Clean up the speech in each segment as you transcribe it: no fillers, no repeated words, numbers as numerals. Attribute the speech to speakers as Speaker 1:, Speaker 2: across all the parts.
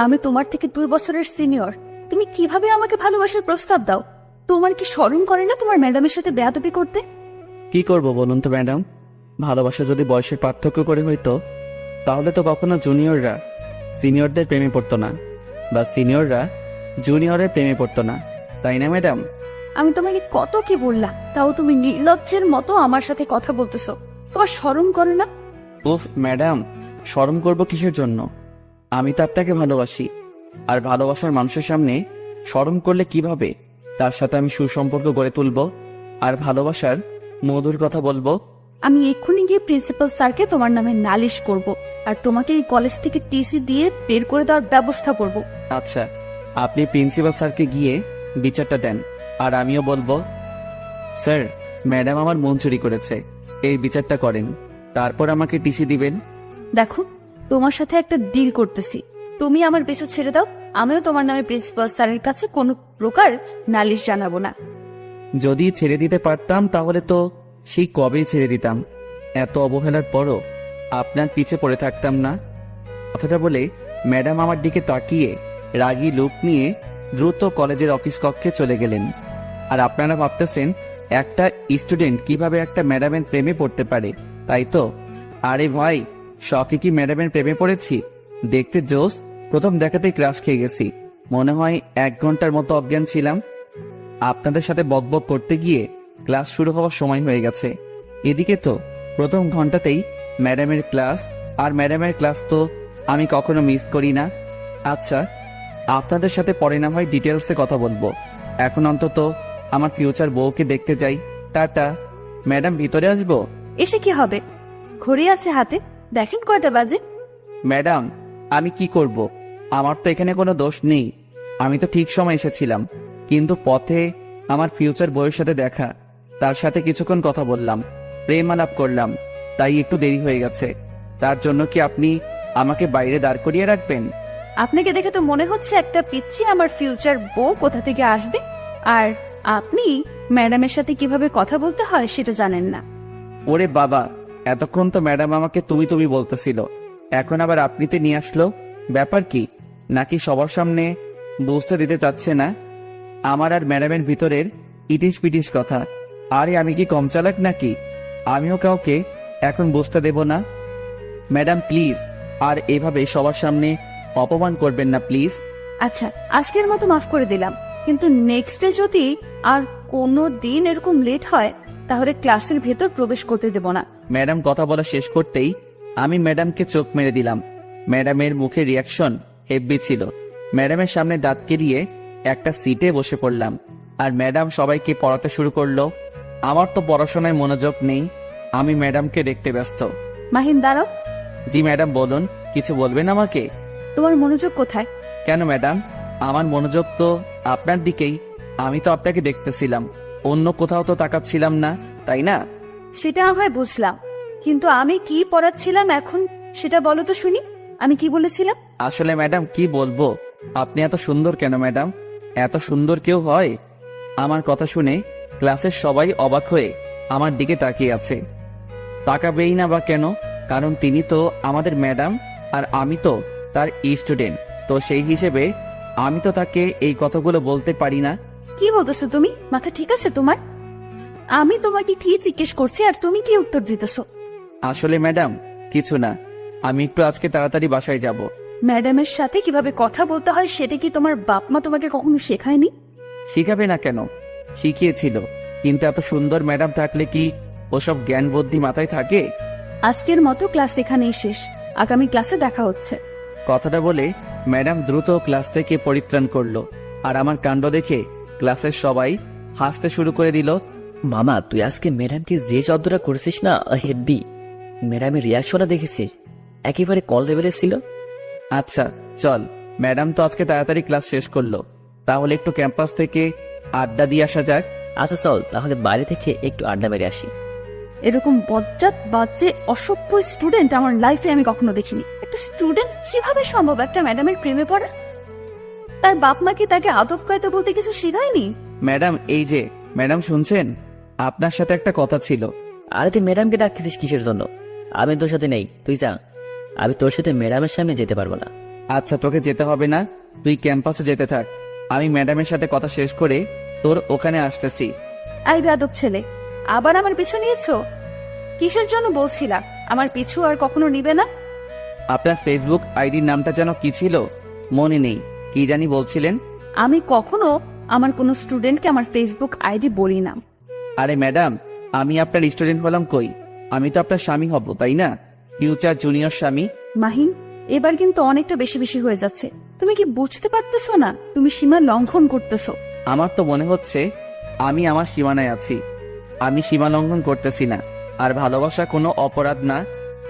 Speaker 1: আমি তোমার থেকে 2 বছরের সিনিয়র, তুমি কিভাবে আমাকে ভালোবাসার প্রস্তাব দাও? তোমার কি শরম করে না তোমার ম্যাডামের সাথে বেয়াদবি করতে?
Speaker 2: কি করব বলুন তো ম্যাডাম, ভালোবাসা যদি বয়সের পার্থক্য করে হইতো তাহলে তো কখনো জুনিয়ররা সিনিয়রদের প্রেমে পড়তো না, বা সিনিয়ররা জুনিয়রের প্রেমে পড়তো না, তাই না ম্যাডাম?
Speaker 1: আমি তোমাকে কত কি বললাম, তাও তুমি নির্লজ্জের মতো আমার সাথে কথা বলতেছো। তোমার শরম করে না?
Speaker 2: উফ ম্যাডাম, শরম করব কিসের জন্য? আমি তো আপনাকে ভালোবাসি, আর ভালোবাসার মানুষের সামনে শরম করলে কিভাবে তার সাথে আমি সুসম্পর্ক গড়ে তুলবো আর ভালোবাসার মধুর কথা বলবো?
Speaker 1: আমি এক্ষুনি গিয়ে প্রিন্সিপাল স্যারকে তোমার নামে নালিশ করব, আর তোমাকে এই কলেজ থেকে টিসি দিয়ে বের করে দেওয়ার ব্যবস্থা করব।
Speaker 2: আচ্ছা, আপনি প্রিন্সিপাল স্যারকে গিয়ে বিচারটা দেন, আর আমিও বলবো স্যার, ম্যাডাম আমার মন চুরি করেছে, এই বিচারটা করেন, তারপর আমাকে টিসি দিবেন।
Speaker 1: দেখো, তোমার সাথে একটা ডিল করতেছি, তুমি আমার পিছু ছেড়ে দাও, আমিও তোমার নামে প্রিন্সিপাল স্যারের কাছে কোনো প্রকার নালিশ জানাবো না।
Speaker 2: যদি ছেড়ে দিতে পারতাম তাহলে তো সেই কবেই ছেড়ে দিতাম, এত অবহেলার পরও আপনার পিছে পড়ে থাকতাম না। কথাটা বলে ম্যাডাম আমার দিকে তাকিয়ে রাগী লুক নিয়ে দ্রুত কলেজের অফিস কক্ষে চলে গেলেন। আর আপনারা ভাবতেছেন একটা স্টুডেন্ট কিভাবে একটা ম্যাডামের প্রেমে পড়তে পারে, তাই তো? আরে ভাই, শখে কি ম্যাডামের প্রেমে পড়েছি? দেখতে জোস, প্রথম দেখাতেই ক্রাশ খেয়ে গেছি, মনে হয় 1 ঘন্টার মতো অজ্ঞান ছিলাম। আপনাদের সাথে বকবক করতে গিয়ে ক্লাস শুরু হওয়ার সময় হয়ে গেছে। এদিকে তো প্রথম ঘন্টাতেই ম্যাডামের ক্লাস, আর ম্যাডামের ক্লাস তো আমি কখনো মিস করি না। আচ্ছা, আপনাদের সাথে পরে না হয় ডিটেলসে কথা বলবো, এখন অন্তত আমার ফিউচার বউকে দেখতে যাই। টাটা ম্যাডাম, ভিতরে আসবো?
Speaker 1: এসে কি হবে, ঘড়ি আছে হাতে, দেখেন কয়টা বাজে।
Speaker 2: ম্যাডাম, আমি কি করব? আমার তো এখানে কোনো দোষ নেই, আমি তো ঠিক সময় এসেছিলাম, কিন্তু পথে আমার ফিউচার বউয়ের সাথে দেখা, তার সাথে কিছুক্ষণ কথা বললাম, প্রেম আলাপ করলাম, তাই একটু দেরি হয়ে গেছে। তার জন্য কি আপনি আমাকে বাইরে দাঁড় করিয়ে রাখবেন?
Speaker 1: আপনাকে দেখে তো মনে হচ্ছে একটা পিচ্চি আমার ফিউচার বউ কোথা থেকে আসবে, আর আপনি ম্যাডামের সাথে কিভাবে কথা বলতে হয় সেটা জানেন না।
Speaker 2: ওরে বাবা, এতক্ষণ তো ম্যাডাম আমাকে তুমি তুমি বলতেছিল, এখন আবার আপনিতে নিয়ে আসলো, ব্যাপার কি? নাকি সবার সামনে বুঝতে দিতে চাচ্ছে না আমার আর ম্যাডামের ভিতরের ইটিস পিটিস কথা? আরে আমি কি কম চালাক নাকি? আমিও কাউকে এখন বুঝতে দেব না। ম্যাডাম প্লিজ, আর এভাবে সবার সামনে অপমান করবেন না প্লিজ।
Speaker 1: আচ্ছা, আজকের মতো মাফ করে দিলাম, কিন্তু নেক্সট ডে যদি আর কোনো দিন এরকম লেট হয় তাহলে ক্লাসের ভেতর প্রবেশ করতে দেব না।
Speaker 2: ম্যাডাম কথা বলা শেষ করতেই আমি ম্যাডামকে চোখ মেরে দিলাম। ম্যাডামের মুখে রিয়াকশন হেব্বি ছিল। ম্যাডামের সামনে দাঁত কেলিয়ে একটা সিটে বসে পড়লাম, আর ম্যাডাম সবাইকে পড়াতে শুরু করলো। আমার তো পড়াশোনায় মনোযোগ নেই, আমি ম্যাডামকে দেখতে ব্যস্ত।
Speaker 1: মাহিন দাঁড়াও।
Speaker 2: জি ম্যাডাম বলুন, কিছু বলবেন আমাকে?
Speaker 1: তোমার মনোযোগ কোথায়?
Speaker 2: কেন ম্যাডাম, আমার মনোযোগ তো আপনার দিকেই, আমি তো আপনাকে দেখতেছিলাম, অন্য কোথাও তো তাকাচ্ছিলাম না, তাই না?
Speaker 1: সেটা হয় বুঝলাম, কিন্তু আমি কি পড়াচ্ছিলাম এখন সেটা বলো তো শুনি, আমি কি বলেছিলাম?
Speaker 2: আসলে ম্যাডাম কি বলবো, আপনি এত সুন্দর কেন ম্যাডাম? এত সুন্দর কেউ হয়? আমার কথা শুনে ক্লাসের সবাই অবাক হয়ে আমার দিকে তাকিয়ে আছে। তাকাবেই না বা কেন? কারণ তিনি তো আমাদের ম্যাডাম, আর আমি তো তার স্টুডেন্ট, তো সেই হিসেবে আমি তো তাকে এই কথাগুলো বলতে পারি না।
Speaker 1: কি বলতেছো তুমি? মাথা ঠিক আছে তোমার? আমি তোমাকে কি জিজ্ঞেস করছি আর তুমি কি উত্তর দিতেছো?
Speaker 2: আসলে ম্যাডাম কিছু না, আমি একটু আজকে তাড়াতাড়ি বাসায় যাব।
Speaker 1: ম্যাডামের সাথে কিভাবে কথা বলতে হয় সেটা কি তোমার বাপ মা তোমাকে কখনো শেখায়নি?
Speaker 2: শিখাবে না কেন, শিখিয়েছিল, কিন্তু এত সুন্দর ম্যাডাম থাকলে কি ওসব জ্ঞান বুদ্ধি মাথায় থাকে?
Speaker 1: আজকের মতো ক্লাস এখানেই শেষ, আগামী ক্লাসে দেখা হচ্ছে।
Speaker 2: কথাটা বলে ম্যাডাম দ্রুত ক্লাস থেকে পরিত্রাণ করলো, আর আমার কাণ্ড দেখে ক্লাসের সবাই হাসতে শুরু করে দিল।
Speaker 3: মামা, তুই আজকে ম্যাডামকে যে শব্দটা করেছিস না, হেব্বি। ম্যাডামের রিয়াকশনটা দেখেছিস, একেবারে কল লেভেলের ছিল।
Speaker 2: আচ্ছা চল, ম্যাডাম তো আজকে তাড়াতাড়ি ক্লাস শেষ করলো, তাহলে একটু ক্যাম্পাস থেকে আড্ডা দিয়ে আসা যাক।
Speaker 3: আচ্ছা চল, তাহলে বাইরে থেকে একটু আড্ডা মেরে আসি।
Speaker 1: এরকম বজ্জাত বাজে অসভ্য স্টুডেন্ট আমার লাইফে আমি কখনো দেখিনি। একটা স্টুডেন্ট কিভাবে সম্ভব একটা ম্যাডামের প্রেমে পড়ে? তার বাপ মা কি তাকে আদব কায়দা বলতে কিছু শেখায়নি?
Speaker 2: ম্যাডাম এই যে, ম্যাডাম শুনছেন, আপনার সাথে একটা কথা ছিল।
Speaker 3: আরে তুই ম্যাডামকে ডাকতেছিস কিসের জন্য? আমি তোর সাথে নেই, তুই যা। আমি তোর সাথে ম্যাডামের সামনে যেতে পারবো না।
Speaker 2: আচ্ছা, তোকে যেতে হবে না, তুই ক্যাম্পাসে যেতে থাক। আমি ম্যাডামের সাথে কথা শেষ করে তোর ওখানে আসতেছি।
Speaker 1: আই বেয়াদব ছেলে, আবার আমার পিছু নিয়েছো? কিসের জন্য বলছিলা আমার পিছু আর কখনো নিবে না?
Speaker 2: আপনার ফেসবুক আইডির নামটা যেন কি ছিল, মনে নেই, কি জানি বলছিলেন।
Speaker 1: আমি কখনো আমার কোনো স্টুডেন্টকে আমার ফেসবুক আইডি বলি না।
Speaker 2: আরে ম্যাডাম, আমি আপনার স্টুডেন্ট হলাম কই? আমি তো আপনার স্বামী হব, তাই না? ফিউচার জুনিয়র স্বামী।
Speaker 1: মাহিন, এবার কিন্তু অনেকটা বেশি বেশি হয়ে যাচ্ছে। তুমি কি বুঝতে পারতেছো না তুমি সীমা লঙ্ঘন করতেছো?
Speaker 2: আমার তো মনে হচ্ছে আমি আমার সীমানায় আছি। আমি সীমা লঙ্ঘন করতেছি না, আর ভালোবাসা কোনো অপরাধ না।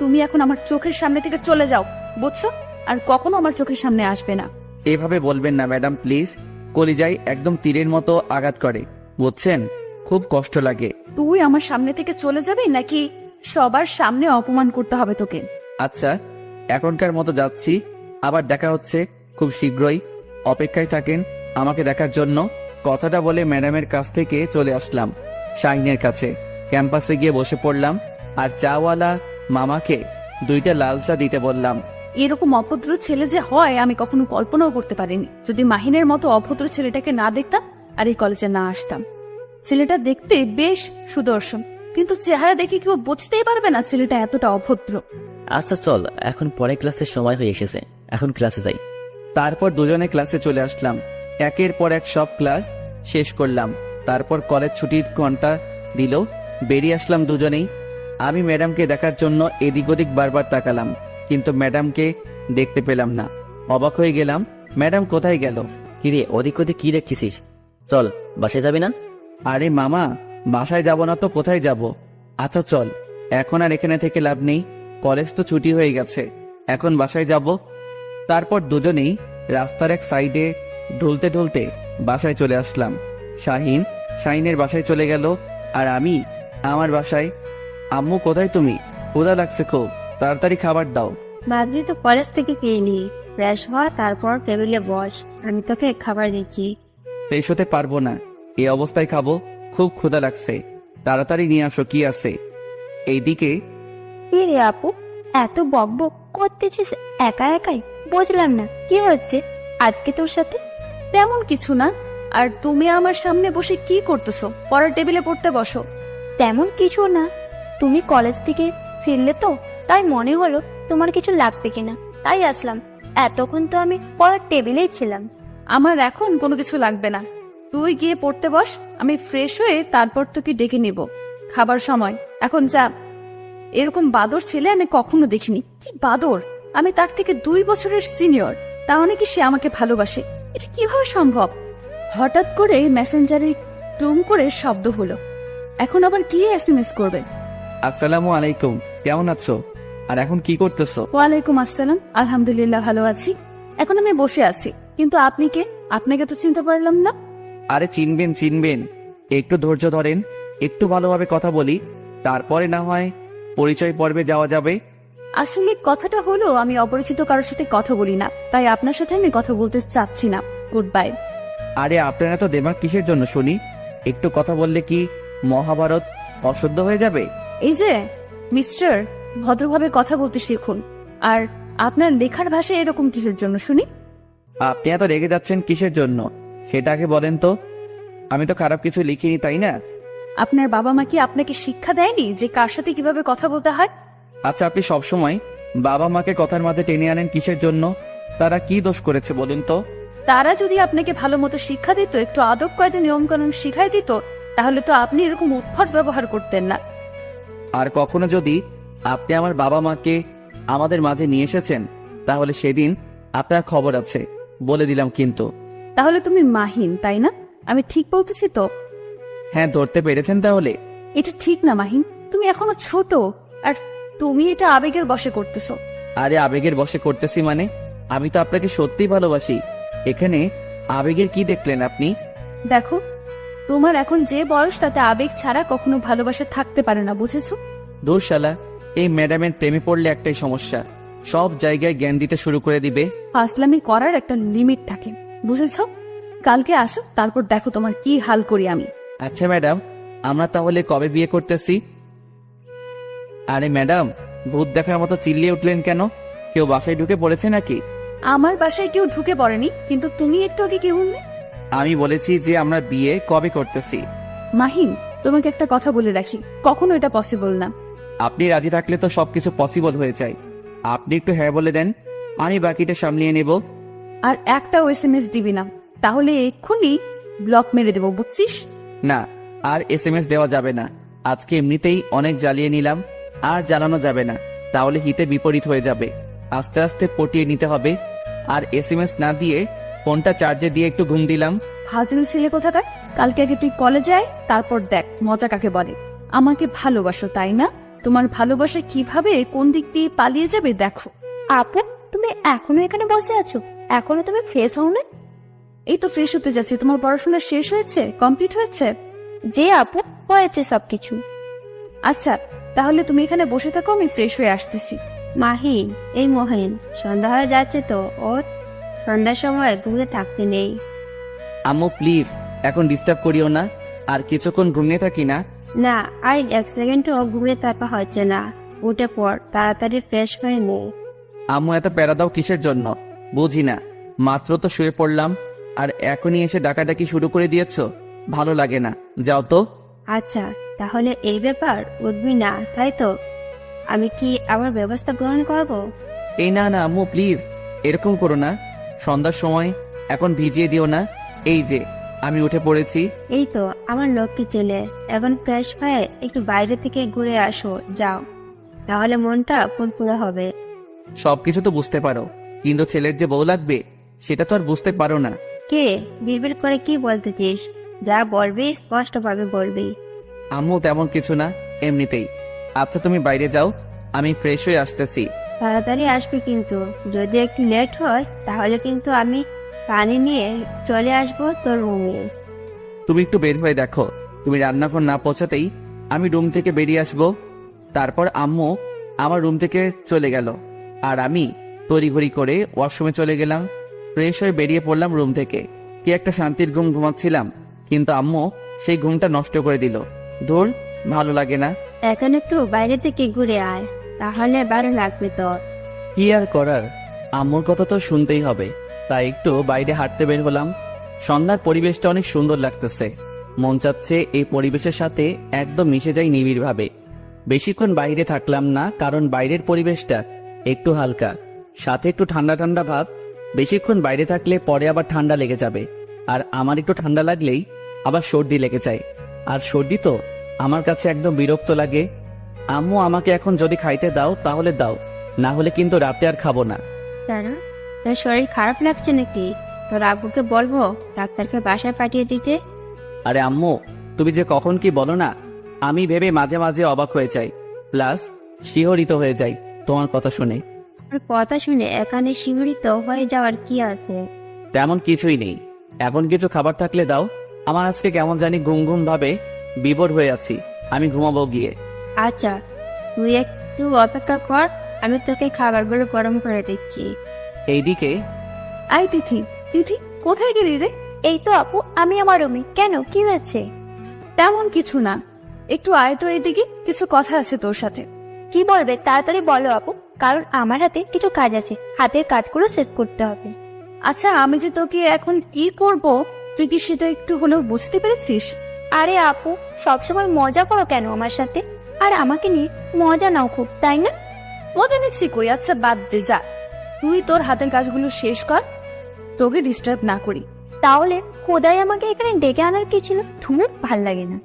Speaker 1: তুমি এখন আমার চোখের সামনে থেকে চলে যাও, বুঝছো? আর কখনো আমার চোখের সামনে আসবে না।
Speaker 2: এভাবে বলবেন না ম্যাডাম, প্লিজ। কলিজায় একদম তীরের মতো আঘাত করে, বুঝছেন? খুব কষ্ট লাগে।
Speaker 1: তুই আমার সামনে থেকে চলে যাবি নাকি সবার সামনে অপমান করতে হবে তোকে?
Speaker 2: আচ্ছা, এখনকার মতো যাচ্ছি, আবার দেখা হচ্ছে খুব শীঘ্রই। অপেক্ষায় থাকেন আমাকে দেখার জন্য। কথাটা বলে ম্যাডামের কাছ থেকে চলে আসলাম শাহিনের কাছে। ক্যাম্পাসে গিয়ে বসে পড়লাম, আর চাওয়ালা মামাকে 2টা লাল চা দিতে বললাম।
Speaker 1: এরকম অভদ্র ছেলে যে হয় আমি কখনো কল্পনাও করতে পারিনি। যদি মাহিনের মতো অভদ্র ছেলেটাকে না দেখতাম আর এই কলেজে না আসতাম। ছেলেটা দেখতে বেশ সুদর্শন, কিন্তু চেহারা দেখে কেউ বুঝতেই পারবে না ছেলেটা এতটা অভদ্র।
Speaker 3: আচ্ছা চল, এখন পরে ক্লাসের সময় হয়ে এসেছে, এখন ক্লাসে যাই।
Speaker 2: তারপর দুজনে ক্লাসে চলে আসলাম। একের পর এক সব ক্লাস শেষ করলাম। তারপর কলেজ ছুটির ঘন্টা দিল, বেরিয়ে আসলাম দুজনেই। আমি ম্যাডামকে দেখার জন্য এদিক ওদিক বারবার তাকালাম, কিন্তু ম্যাডামকে দেখতে পেলাম না। অবাক হয়ে গেলাম, ম্যাডাম কোথায় গেল?
Speaker 3: কিরে, ওদিক ওদিক কি রেখেছিস? চল, বাসায় যাবি না?
Speaker 2: আরে মামা, বাসায় যাব না তো কোথায় যাব? আচ্ছা চল, এখন আর এখানে থেকে লাভ নেই, কলেজ তো ছুটি হয়ে গেছে, এখন বাসায় যাব। তারপর দুজনেই রাস্তার এক সাইডে ঢুলতে ঢুলতে বাসায় চলে আসলাম। শাহিনের বাসায় চলে গেল, আর আমি আমার বাসায়। আম্মু কোথায় তুমি? ক্ষুধা লাগছে খুব, তাড়াতাড়ি খাবার দাও।
Speaker 4: মাদ্রি তো কলেজ থেকে পেয়ে নি, ফ্রেশ হওয়া, তারপর টেবিলে বস, আমি তোকে খাবার দিচ্ছি।
Speaker 2: ফ্রেশ হতে পারবো না, এই অবস্থায় খাবো? খুব ক্ষুধা লাগছে, তাড়াতাড়ি নিয়ে আসো কি আছে। এইদিকে
Speaker 4: কি রে আপু, এত বকবক করতেছিস একা একাই? বুঝলাম না কি হচ্ছে আজকে তোর সাথে।
Speaker 1: তেমন কিছু না। আর তুমি আমার সামনে বসে কি করতেছো? পরের টেবিলে পড়তে বসো।
Speaker 4: তেমন কিছু না, তুমি কলেজ থেকে ফিরলে তো, তাই মনে হলো তোমার কিছু লাগবে কিনা, তাই আসলাম। এতক্ষণ তো আমি পড়ার টেবিলেই ছিলাম।
Speaker 1: আমার এখন কোনো কিছু লাগবে না, তুই গিয়ে পড়তে বস। আমি ফ্রেশ হয়ে তারপর তোকে ডেকে নিব। খাবার সময়, এখন যা। এরকম বাদর ছেলে আমি কখনো দেখিনি। কি বাদর! আমি তার থেকে 2 বছরের সিনিয়র, তা অনেকে সে আমাকে ভালোবাসে। এটা কিভাবে সম্ভব? হঠাৎ করে মেসেঞ্জারে টুম করে শব্দ হলো। এখন আবার কি এসএমএস করবে?
Speaker 2: আসসালামু আলাইকুম, কেমন আছো? আর এখন কি করতেছো?
Speaker 1: ওয়ালাইকুম আসসালাম, আলহামদুলিল্লাহ ভালো আছি। এখন আমি বসে আছি, কিন্তু আপনি কে? আপনাকে তো চিনতে পারলাম না।
Speaker 2: আরে চিনবেন, একটু ধৈর্য ধরেন, একটু ভালোভাবে কথা বলি, তারপরে না হয় পরিচয় পর্বে যাওয়া যাবে।
Speaker 1: আসলে কথাটা হলো আমি অপরিচিত কারোর সাথে কথা বলি না, তাই আপনার সাথে আমি কথা বলতে চাচ্ছি না। Good bye.
Speaker 2: আরে আপনারা তো দেমাগ কিসের জন্য শুনি? একটু কথা বললে কি মহাভারত অশুদ্ধ হয়ে যাবে?
Speaker 1: এই যে মিস্টার, ভদ্রভাবে কথা বলতে শিখুন। আর আপনার লেখার ভাষা এরকম কিসের জন্য শুনি?
Speaker 2: আপনি এত রেগে যাচ্ছেন কিসের জন্য সেটাকে বলেন তো। আমি তো খারাপ কিছু লিখিনি, তাই না?
Speaker 1: আপনার বাবা মা কি আপনাকে শিক্ষা দেয়নি যে কার সাথে কিভাবে কথা বলতে হয়?
Speaker 2: আচ্ছা, আপনি সবসময় বাবা মাকে কথার মাঝে টেনে আনেন কিসের জন্য? তারা কি দোষ করেছে বলুন তো?
Speaker 1: তারা যদি আপনাকে ভালো মতো শিক্ষা দিত, একটু আদব কায়দা নিয়ম কানুন শিখাই দিত, তাহলে তো আপনি এরকম উদ্ভট ব্যবহার করতেন না।
Speaker 2: আর কখনো যদি আপনি আমার বাবা মাকে আমাদের মাঝে নিয়ে এসেছেন, তাহলে সেদিন আপনার খবর আছে, বলে দিলাম কিন্তু।
Speaker 1: তাহলে তুমি মাহিন, তাই না? আমি ঠিক বলতেছি তো?
Speaker 2: হ্যাঁ, ধরতে পেরেছেন তাহলে?
Speaker 1: এটা ঠিক না মাহিন, তুমি এখনো ছোট, আর তুমি এটা আবেগের বশে করতেছো।
Speaker 2: আরে আবেগের বশে করতেছি মানে? আমি তো আপনাকে সত্যিই ভালোবাসি। এখানে আবেগের কি দেখলেন আপনি?
Speaker 1: দেখো, তোমার এখন যে বয়স, তাতে আবেগ ছাড়া কখনো ভালোবাসা থাকতে পারে না, বুঝেছো?
Speaker 2: দূর শালা, এই ম্যাডামের প্রেমে পড়লে একটাই সমস্যা, সব জায়গায় জ্ঞান দিতে শুরু করে দিবে।
Speaker 1: ফাসলামি করার একটা লিমিট থাকে, বুঝেছো? কালকে আসো, তারপর দেখো তোমার কি হাল করি আমি।
Speaker 2: আচ্ছা ম্যাডাম, আমরা তাহলে কবে বিয়ে করতেছি? আরে ম্যাডাম, ভূত দেখার মতো চিল্লিয়ে উঠলেন কেন? কেউ বাসায় ঢুকে পড়েছে নাকি?
Speaker 1: আমার বাসায় কেউ ঢুকে পড়েনি, কিন্তু তুমি একটু আগে কি বললে?
Speaker 2: আমি বলেছি যে আমরা বিয়ে কবে করতেছি।
Speaker 1: মাহিন, তোমাকে একটা কথা বলে রাখি, কখনো এটা পসিবল না।
Speaker 2: আপনি রাজি থাকলে তো সবকিছু পসিবল হয়ে যায়। আপনি একটু হ্যাঁ বলে দেন, আমি বাকিটা সামলিয়ে নেব।
Speaker 1: আর একটাও SMS দিবি না, তাহলে এক্ষুনি ব্লক মেরে দেবো, বুঝছিস?
Speaker 2: না, আর SMS দেওয়া যাবে না। আজকে এমনিতেই অনেক জ্বালিয়ে নিলাম, আর জ্বালানো যাবে না, তাহলে হিতে বিপরীত হয়ে যাবে। আস্তে আস্তে পটিয়ে নিতে হবে। আর SMS না দিয়ে ফোনটা চার্জে দিয়ে একটু ঘুম দিলাম।
Speaker 1: ফাজিল ছেলে কোথাকার। কালকে আগে তুই কলেজে আয়, তারপর দেখ মজা কাকে বলে। আমাকে ভালোবাসো তাই না? তোমার ভালোবাসা কিভাবে কোন দিক দিয়ে পালিয়ে যাবে দেখো।
Speaker 4: আপু, তুমি এখনো এখানে বসে আছো? এখনো তুমি ফ্রেশ হও না?
Speaker 1: এই তো ফ্রেশ হতে যাচ্ছি। তোমার পড়াশোনা শেষ হয়েছে, কমপ্লিট হয়েছে?
Speaker 4: যে আপু, হয়েছে সবকিছু।
Speaker 1: আচ্ছা, তাহলে তুমি এখানে বসে থাকো, আমি ফ্রেশ হয়ে আসতেছি।
Speaker 4: মাহিন, এই মহিন, সন্ধ্যা হয়ে যাচ্ছে তো, ওর সন্ধ্যার সময় ঘুমিয়ে থাকতে নেই।
Speaker 2: আম্মু প্লিজ এখন ডিস্টার্ব করিও না, আর কিছুক্ষণ ঘুমিয়ে থাকি না।
Speaker 4: না, আর এক সেকেন্ডও ঘুমিয়ে থাকা হচ্ছে না। উঠে পড়, তাড়াতাড়ি ফ্রেশ হয়ে নে।
Speaker 2: আম্মু এত প্যারা দাও কিসের জন্য বুঝি না। মাত্র তো শুয়ে পড়লাম, আর এখনই এসে ডাকাডাকি শুরু করে দিয়েছো। ভালো লাগে না, যাও তো।
Speaker 4: আচ্ছা, তাহলে এই ব্যাপার, উঠবি না তাই তো? আমি কি আবার ব্যবস্থা গ্রহণ করব?
Speaker 2: এই না না আম্মু প্লিজ, এরকম করো না। সন্ধ্যার সময় এখন ভিজিয়ে দিও না। এই যে আমি উঠে পড়েছি।
Speaker 4: এই তো আমার লক্ষ্মী ছেলে, এখন ফ্রেশ হয়ে একটু বাইরে থেকে ঘুরে আসো, যাও, তাহলে মনটা ফুরফুরে হবে।
Speaker 2: সবকিছু তো বুঝতে পারো, কিন্তু ছেলের যে বউ লাগবে সেটা তো আর বুঝতে পারো না।
Speaker 4: কে বিড়বিড় করে কি বলতেছিস? যা বলবি স্পষ্ট ভাবে বলবি।
Speaker 2: আম্মু তেমন কিছু না, এমনিতেই। আচ্ছা তুমি বাইরে যাও, আমি ফ্রেশ হয়ে আসতেছি।
Speaker 4: তাড়াতাড়ি আসবি কিন্তু, যদি একটু লেট হয় তাহলে কিন্তু আমি পানি নিয়ে চলে আসবো তোর রুমে।
Speaker 2: তুমি একটু বের হয়ে দেখো, তুমি রান্নাঘর না পৌঁছাতেই আমি রুম থেকে বেরিয়ে আসবো। তারপর আম্মু আমার রুম থেকে চলে গেল, আর আমি তড়িঘড়ি করে ওয়াশরুমে চলে গেলাম। ফ্রেশ হয়ে বেরিয়ে পড়লাম রুম থেকে। কি একটা শান্তির ঘুম ঘুমাচ্ছিলাম, কিন্তু আম্মু সেই ঘুমটা নষ্ট করে দিল। ধুর, ভালো লাগে না।
Speaker 4: এখন একটু বাইরে থেকে ঘুরে আয়, তাহলে ভালো লাগবে তোর।
Speaker 2: কি আর করার, আম্মুর কথা তো শুনতেই হবে। তাই একটু বাইরে হাঁটতে বের হলাম। সন্ধ্যার পরিবেশটা অনেক সুন্দর লাগতেছে। মন চাচ্ছে এই পরিবেশের সাথে একদম মিশে যাই নিবিড় ভাবে। বেশিক্ষণ বাইরে থাকলাম না, কারণ বাইরের পরিবেশটা একটু হালকা, সাথে একটু ঠান্ডা ঠান্ডা ভাব। বেশিক্ষণ বাইরে থাকলে পরে আবার ঠান্ডা লেগে যাবে, আর আমার একটু ঠান্ডা লাগলেই আবার সর্দি লেগে যায়। আর সর্দি তো আমার কাছে একদম বিরক্ত লাগে। আম্মু আমাকে এখন যদি খাইতে দাও তাহলে দাও, না হলে কিন্তু রাতে আর খাবো না।
Speaker 4: কেন, তোর শরীর খারাপ লাগছে নাকি? তোর আব্বুকে বলবো ডাক্তারকে বাসায় পাঠিয়ে দিতে।
Speaker 2: আরে আম্মু, তুমি যে কখন কি বলো না, আমি ভেবে মাঝে মাঝে অবাক হয়ে যাই, প্লাস শিহরিত হয়ে যাই তোমার কথা শুনে।
Speaker 4: আর কথা শুনে এখানে শিহরিত হয়ে যাওয়ার কি আছে?
Speaker 2: তেমন কিছুই নেই। এখন কিছু খাবার থাকলে দাও, আমার আজকে কেমন জানি ঘুম ঘুম ভাবে বিভোর হয়ে আছি। আমি ঘুমাবো গিয়ে।
Speaker 4: আচ্ছা, তুই একটু অপেক্ষা কর, আমি তোকে খাবারগুলো গরম করে দিচ্ছি।
Speaker 2: এইদিকে
Speaker 1: আই তিথি, তিথি কোথায় গেলি রে?
Speaker 4: এই তো আপু, আমি আমার রুমে। কেন, কি হয়েছে?
Speaker 1: তেমন কিছু না, একটু আয় তো এদিকে, কিছু কথা আছে তোর সাথে।
Speaker 4: কি বলবে তাড়াতাড়ি বলো আপু, কারণ আমার হাতে কিছু কাজ আছে, হাতের কাজগুলো শেষ করতে হবে।
Speaker 1: আচ্ছা, আমি যে তোকে এখন কি করব তুই কি সেটা একটু হলেও বুঝতে পেরেছিস?
Speaker 4: আরে আপু, সবসময় মজা করো কেন আমার সাথে? আর আমাকে নিয়ে মজা নাও খুব, তাই না?
Speaker 1: মজা নিচ্ছি কই? আচ্ছা বাদ দে, যা তুই তোর হাতের কাজগুলো শেষ কর, তোকে ডিস্টার্ব না করি।
Speaker 4: তাহলে খোদাই আমাকে এখানে ডেকে আনার কি ছিল? ধুর, ভাল লাগে না।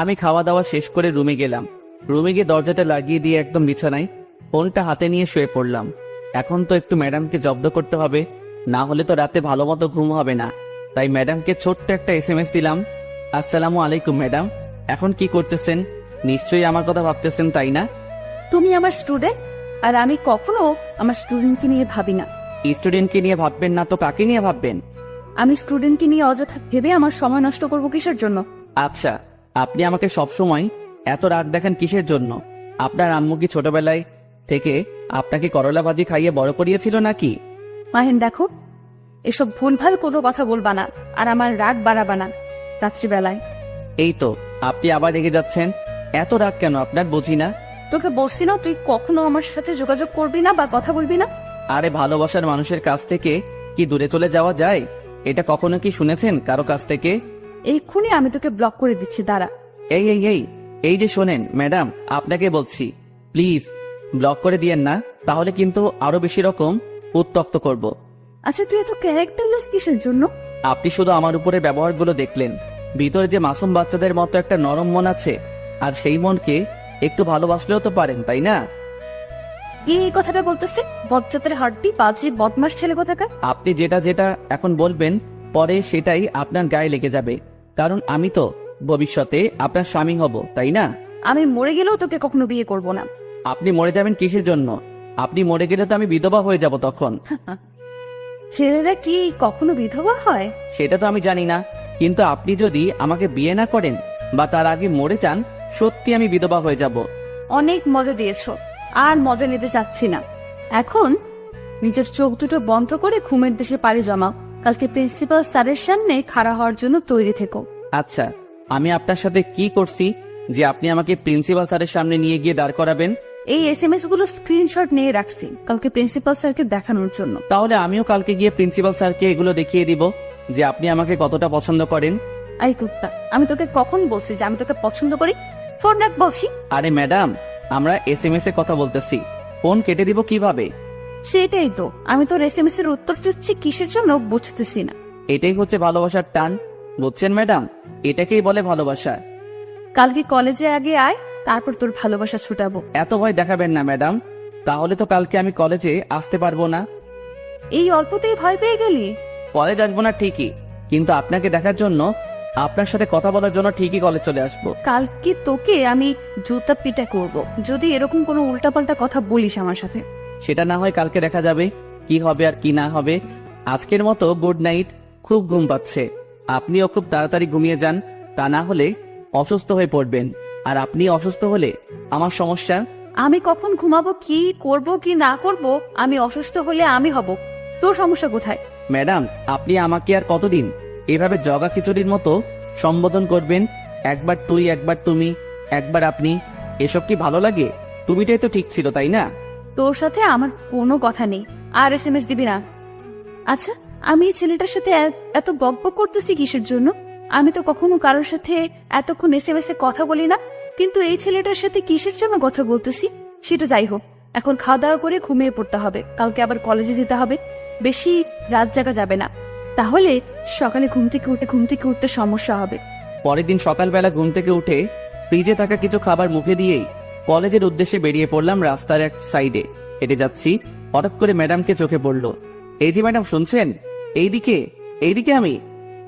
Speaker 2: আমি খাওয়া দাওয়া শেষ করে রুমে গেলাম। রুমে গিয়ে দরজাটা লাগিয়ে দিয়ে একদম বিছানায় ফোনটা হাতে নিয়ে শুয়ে পড়লাম। এখন তো একটু ম্যাডামকে জব্দ করতে হবে, না হলে তো রাতে ভালো মতো ঘুম হবে না। তাই ম্যাডামকে ছোট্ট একটা SMS দিলাম, আসসালামু আলাইকুম ম্যাডাম, এখন কি করতেছেন? নিশ্চয়ই আমার কথা ভাবতেছেন তাই না?
Speaker 1: তুমি আমার স্টুডেন্ট, আর আমি কখনো আমার স্টুডেন্টকে নিয়ে ভাবি না।
Speaker 2: স্টুডেন্টকে নিয়ে ভাববেন না তো কাকে নিয়ে ভাববেন?
Speaker 1: আমি স্টুডেন্টকে নিয়ে অযথা ভেবে আমার সময় নষ্ট করবো কিসের জন্য?
Speaker 2: আচ্ছা, আপনি আমাকে সবসময় এত রাগ দেখান কিসের জন্য? আপনার আম্মু কি ছোটবেলায় থেকে আপনাকে করলা ভাজি খাইয়ে বড় করিয়েছিল নাকি?
Speaker 1: মাহিন দেখো, এসব ভুলভাল কোনো কথা বলবা না, আর আমার রাগ বাড়াবা না রাত্রিবেলায়।
Speaker 2: এই তো আপনি আবার রেগে যাচ্ছেন। এত রাগ কেন আপনার বুঝি না।
Speaker 1: তোকে বলছি না তুই কখনো আমার সাথে যোগাযোগ করবি না বা কথা বলবি না?
Speaker 2: আরে ভালোবাসার মানুষের কাছ থেকে কি দূরে চলে যাওয়া যায়? এটা কখনো কি শুনেছেন কারো কাছ থেকে?
Speaker 1: এক্ষুনি আমি তোকে ব্লক করে দিচ্ছি, দাঁড়া।
Speaker 2: এই এই এই এই যে শোনেন ম্যাডাম, আপনাকে বলছি প্লিজ ব্লক করে দিয়েন না, তাহলে কিন্তু আরো বেশি রকম উত্তক্ত করব।
Speaker 1: আচ্ছা তুই এত ক্যারেক্টারলেস কিসের জন্য?
Speaker 2: আপনি শুধু আমার উপরে ব্যবহারগুলো দেখলেন, ভিতরে যে মাসুম বাচ্চাদের মতো একটা নরম মন আছে, আর সেই মনকে একটু ভালোবাসলেও তো পারেন, তাই না?
Speaker 1: কি এই কথাটা বলতেছে? বজ্জাতের হাড্ডি, বাজে বদমাস ছেলে কোথাকার।
Speaker 2: আপনি যেটা যেটা এখন বলবেন পরে সেটাই আপনার গায়ে লেগে যাবে, কারণ আমি তো ভবিষ্যতে আপনার স্বামী হব, তাই না?
Speaker 1: আমি মরে গেলেও তোকে কখনো বিয়ে করব না।
Speaker 2: আপনি মরে যাবেন কিসের জন্য? আপনি মরে গেলে তো আমি বিধবা হয়ে যাব তখন।
Speaker 1: ছেলেরা কি কখনো বিধবা হয়?
Speaker 2: সেটা তো আমি জানি না, কিন্তু আপনি যদি আমাকে বিয়ে না করেন বা তার আগে মরে যান, সত্যি আমি বিধবা হয়ে যাব।
Speaker 1: অনেক মজা দিয়েছো, আর মজা নিতে চাচ্ছি না। এখন নিজের চোখ দুটো বন্ধ করে ঘুমের দেশে পাড়ি জমাও। কালকে প্রিন্সিপাল স্যারের সামনে খাড়া হওয়ার জন্য তৈরি থেকো।
Speaker 2: আচ্ছা, আমি আপনার সাথে কি করছি যে আপনি আমাকে প্রিন্সিপাল স্যারের সামনে নিয়ে গিয়ে দাঁড় করাবেন?
Speaker 1: এই SMS গুলো স্ক্রিনশট নিয়ে রাখছি কালকে প্রিন্সিপাল স্যারকে দেখানোর জন্য।
Speaker 2: তাহলে আমিও কালকে গিয়ে প্রিন্সিপাল স্যারকে এগুলো দেখিয়ে দিব যে আপনি আমাকে কতটা পছন্দ করেন।
Speaker 1: আই কুত্তা, আমি তোকে কখন বলছি যে আমি তোকে পছন্দ করি? ফোন রাখ বলছি।
Speaker 2: আরে ম্যাডাম, আমরা SMS এ কথা বলতেছি, ফোন কেটে দিব কিভাবে?
Speaker 1: সেটাই তো, আমি তোর SMS এর উত্তর দিচ্ছি কিসের জন্য বুঝতেছি না।
Speaker 2: এটাই হচ্ছে ভালোবাসার টান, বুঝছেন ম্যাডাম? এটাকেই বলে ভালোবাসা।
Speaker 1: কালকে কলেজে আগে আয়, তারপর তোর ভালোবাসা ছুটাবো।
Speaker 2: এত ভয় দেখাবেন না ম্যাডাম, তাহলে তো কালকে আমি কলেজে আসতে পারবো না।
Speaker 1: এই অল্পতেই ভয় পেয়ে গেলি?
Speaker 2: কলেজ আসবো না ঠিকই, কিন্তু আপনাকে দেখার জন্য, আপনার সাথে কথা বলার জন্য ঠিকই কলেজ চলে আসবো।
Speaker 1: কালকে তোকে আমি জুতা পিটা করব যদি এরকম কোনো উল্টাপাল্টা কথা বলিস আমার সাথে।
Speaker 2: সেটা না হয় কালকে দেখা যাবে কি হবে আর কি না হবে। আজকের মতো গুড নাইট, খুব ঘুম পাচ্ছে, আপনিও খুব তাড়াতাড়ি ঘুমিয়ে যান, তা না হলে অসুস্থ হয়ে পড়বেন, আর আপনি অসুস্থ হলে আমার সমস্যা।
Speaker 1: আমি কখন ঘুমাবো, কি করব কি না করব, আমি অসুস্থ হলে আমি হব, তোর সমস্যা কোথায়?
Speaker 2: ম্যাডাম, আপনি আমাকে আর কতদিন এভাবে জগা খিচুড়ির মতো সম্বোধন করবেন? একবার তুই, একবার তুমি, একবার আপনি, এসব কি ভালো লাগে? তুমিটাই তো ঠিক ছিল, তাই না?
Speaker 1: তোর সাথে আমার কোনো কথা নেই, আর SMS দিবি না। আচ্ছা, আমি এই ছেলেটার সাথে এত বকবক করতেছি কিসের জন্য? আমি তো কখনো কারোর সাথে এতক্ষণ SMS এ কথা বলি না, কিন্তু এই ছেলেটার সাথে কিসের জন্য কথা বলতেছি? সেটা যাই হোক, এখন খাওয়া দাওয়া করে ঘুমিয়ে পড়তে হবে, কালকে আবার কলেজে যেতে হবে, বেশি রাত জাগা যাবে না, তাহলে সকালে ঘুম থেকে উঠতে সমস্যা হবে।
Speaker 2: পরের দিন সকালবেলা ঘুম থেকে উঠে ফ্রিজে থাকা কিছু খাবার মুখে দিয়েই কলেজের উদ্দেশ্যে বেরিয়ে পড়লাম। রাস্তার এক সাইডে হেঁটে যাচ্ছি, হঠাৎ করে ম্যাডামকে চোখে পড়লো। এই যে ম্যাডাম, শুনছেন? এইদিকে আমি।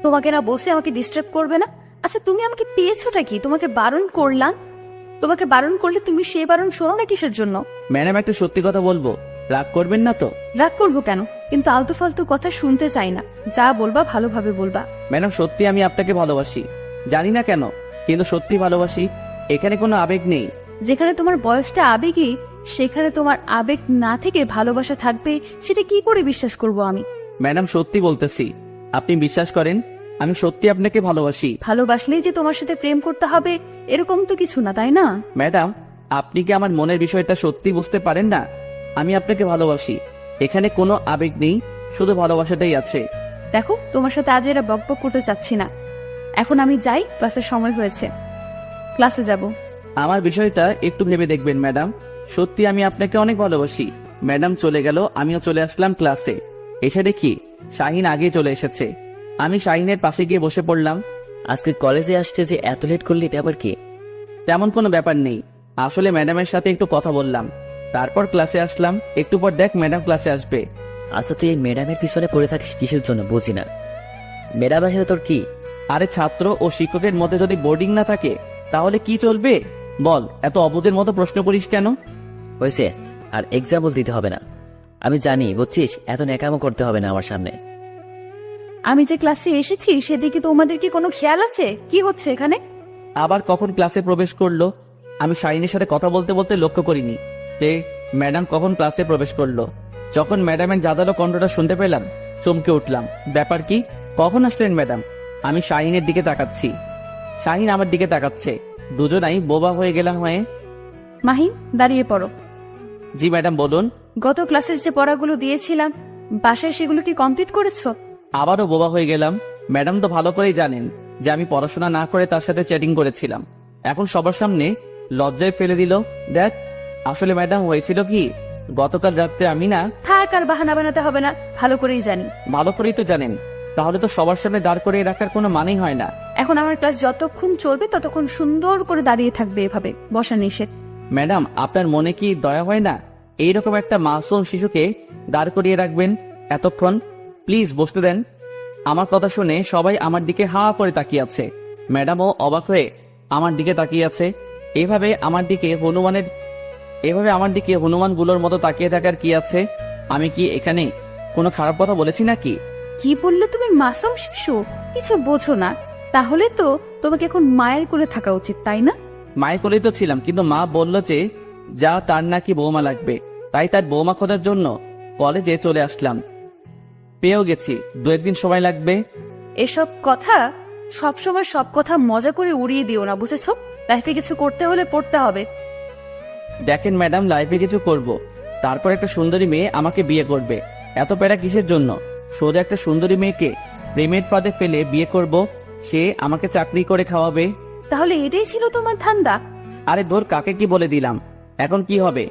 Speaker 1: তোমাকে না বসে আমাকে ডিস্টার্ব করবে না? আচ্ছা তুমি আমাকে পেয়েছোটা কি? তোমাকে বারণ করলাম, তোমাকে বারণ করলে তুমি সেই বারণ শোনো না কিসের জন্য?
Speaker 2: ম্যাডাম, একটা সত্যি কথা বলবো, রাগ করবেন না তো?
Speaker 1: রাগ করবো কেন? কিন্তু আলতু ফালতু কথা শুনতে চাই না, যা বলবা ভালোভাবে বলবা।
Speaker 2: ম্যাডাম, সত্যি আমি আপনাকে ভালোবাসি, জানি না কেন, কিন্তু সত্যি ভালোবাসি। এখানে কোনো আবেগ নেই।
Speaker 1: যেখানে তোমার বয়সটা আবেগী, সেখানে তোমার আবেগ না থেকে ভালোবাসা থাকবে, সেটা কি করে বিশ্বাস করব আমি?
Speaker 2: ম্যাডাম, সত্যি বলতেছি, আপনি বিশ্বাস করেন, আমি সত্যি আপনাকে ভালোবাসি।
Speaker 1: ভালোবাসলেই যে তোমার সাথে প্রেম করতে হবে এরকম তো কিছু না, তাই না?
Speaker 2: ম্যাডাম, আপনি কি আমার মনের বিষয়টা সত্যি বুঝতে পারেন না? আমি আপনাকে ভালোবাসি, এখানে কোনো আবেগ নেই, শুধু ভালোবাসাটাই আছে।
Speaker 1: দেখো, তোমার সাথে আজ এরা বকবক করতে চাচ্ছি না, এখন আমি যাই, ক্লাসের সময় হয়েছে, ক্লাসে যাব।
Speaker 2: আমার বিষয়টা একটু ভেবে দেখবেন ম্যাডাম, সত্যি আমি আপনাকে অনেক ভালোবাসি। ম্যাডাম চলে গেল, আমিও চলে আসলাম ক্লাসে। এসে দেখি শাহিন আগে চলে এসেছে। আমি শাহিনের পাশে গিয়ে বসে পড়লাম।
Speaker 3: আজকে কলেজে আসতে যে এত লেট করলি, ব্যাপার কি?
Speaker 2: তেমন কোনো ব্যাপার নেই, আসলে ম্যাডামের সাথে একটু কথা বললাম, তারপর ক্লাসে আসলাম। একটু পর দেখ ম্যাডাম ক্লাসে আসবে।
Speaker 3: আচ্ছা তুই এই ম্যাডামের পিছনে পড়ে থাকিস কিসের জন্য বুঝি না। ম্যাডাম আসলে তোর কি?
Speaker 2: আরে ছাত্র ও শিক্ষকের মধ্যে যদি বোর্ডিং না থাকে তাহলে কি চলবে বল? এত অবুঝের মতো প্রশ্ন করিস কেন?
Speaker 3: হয়েছে, আর এক্সাম্পল দিতে হবে না, আমি জানি বুঝছিস, এত ন্যাকামো করতে হবে না আমার সামনে।
Speaker 1: আমি যে ক্লাসে এসেছি সেদিকে তোমাদের কি কোনো খেয়াল আছে? কি হচ্ছে এখানে?
Speaker 2: আবার কখন ক্লাসে প্রবেশ করলো? আমি শাহিনের সাথে কথা বলতে বলতে লক্ষ্য করিনি যে ম্যাডাম কখন ক্লাসে প্রবেশ করলো। যখন ম্যাডামের জাদালো কণ্ঠটা শুনতে পেলাম, চমকে উঠলাম। ব্যাপার কি? কখন আসলেন ম্যাডাম? আমি শাহিনের দিকে তাকাচ্ছি, শাহিন আমার দিকে তাকাচ্ছে, দুজনাই বোবা হয়ে গেলাম হয়ে।
Speaker 1: মাহিন, দাঁড়িয়ে পড়ো।
Speaker 2: জি ম্যাডাম, বলুন।
Speaker 1: গত ক্লাসের যে পড়াগুলো দিয়েছিলাম বাসায় সেগুলো কি কমপ্লিট করেছো?
Speaker 2: আবারও বোবা হয়ে গেলাম। ম্যাডাম তো ভালো করেই জানেন যে আমি পড়াশোনা না করে তার সাথে চ্যাটিং করেছিলাম। এখন সবার সামনে লজ্জায় ফেলে দিল। দেখ, আসলে ম্যাডাম হয়েছিল কি, গতকাল রাত্রে আমি না।
Speaker 1: থাক, আর বাহানা বানাতে হবে না, ভালো করেই জানি।
Speaker 2: ভালো করেই তো জানেন, তাহলে তো সবার সামনে দাঁড় করে রাখার কোনো মানেই হয় না।
Speaker 1: এখন আমার ক্লাস যতক্ষণ চলবে ততক্ষণ সুন্দর করে দাঁড়িয়ে থাকবে, এভাবে বসা নিষেধ।
Speaker 2: ম্যাডাম, আপনার মনে কি দয়া হয় না এইরকম একটা মাসুম শিশুকে দাঁড় করিয়ে রাখবেন এতক্ষণ? প্লিজ বসতে দেন। আমার কথা শুনে সবাই আমার দিকে হা করে তাকিয়ে আছে। ম্যাডামও অবাক হয়ে আমার দিকে তাকিয়ে আছে। এভাবে আমার দিকে হনুমানগুলোর মতো তাকিয়ে থাকার কি আছে? আমি কি এখানে কোনো খারাপ কথা বলেছি নাকি?
Speaker 1: কি বললে তুমি? মাসুম শিশু? কিছু বোঝো না? তাহলে তো তোমাকে এখন মায়ের কোলে থাকা উচিত, তাই না?
Speaker 2: মায়ের কোলেই তো ছিলাম, কিন্তু মা বলল যে যা তার নাকি বৌমা লাগবে, তাই তার বৌমা খোঁজার জন্য কলেজে চলে আসলাম। পেয়েও গেছি, 2-1 দিন সময় লাগবে।
Speaker 1: এসব কথা সবসময় সব কথা মজা করে উড়িয়ে দিও না, বুঝেছো? লাইফে কিছু করতে হলে পড়তে হবে।
Speaker 2: দেখেন ম্যাডাম, লাইফে কিছু করব, তারপর একটা সুন্দরী মেয়ে আমাকে বিয়ে করবে। এত প্যারা কিসের জন্য? সোজা একটা সুন্দরী মেয়েকে প্রেমের ফাঁদে ফেলে বিয়ে করব, সে আমাকে চাকরি করে খাওয়াবে।
Speaker 1: তাহলে এটাই ছিল তোমার ধান্দা?
Speaker 2: আরে ধর, কাকে কি বলে দিলাম। এখন কি হবে?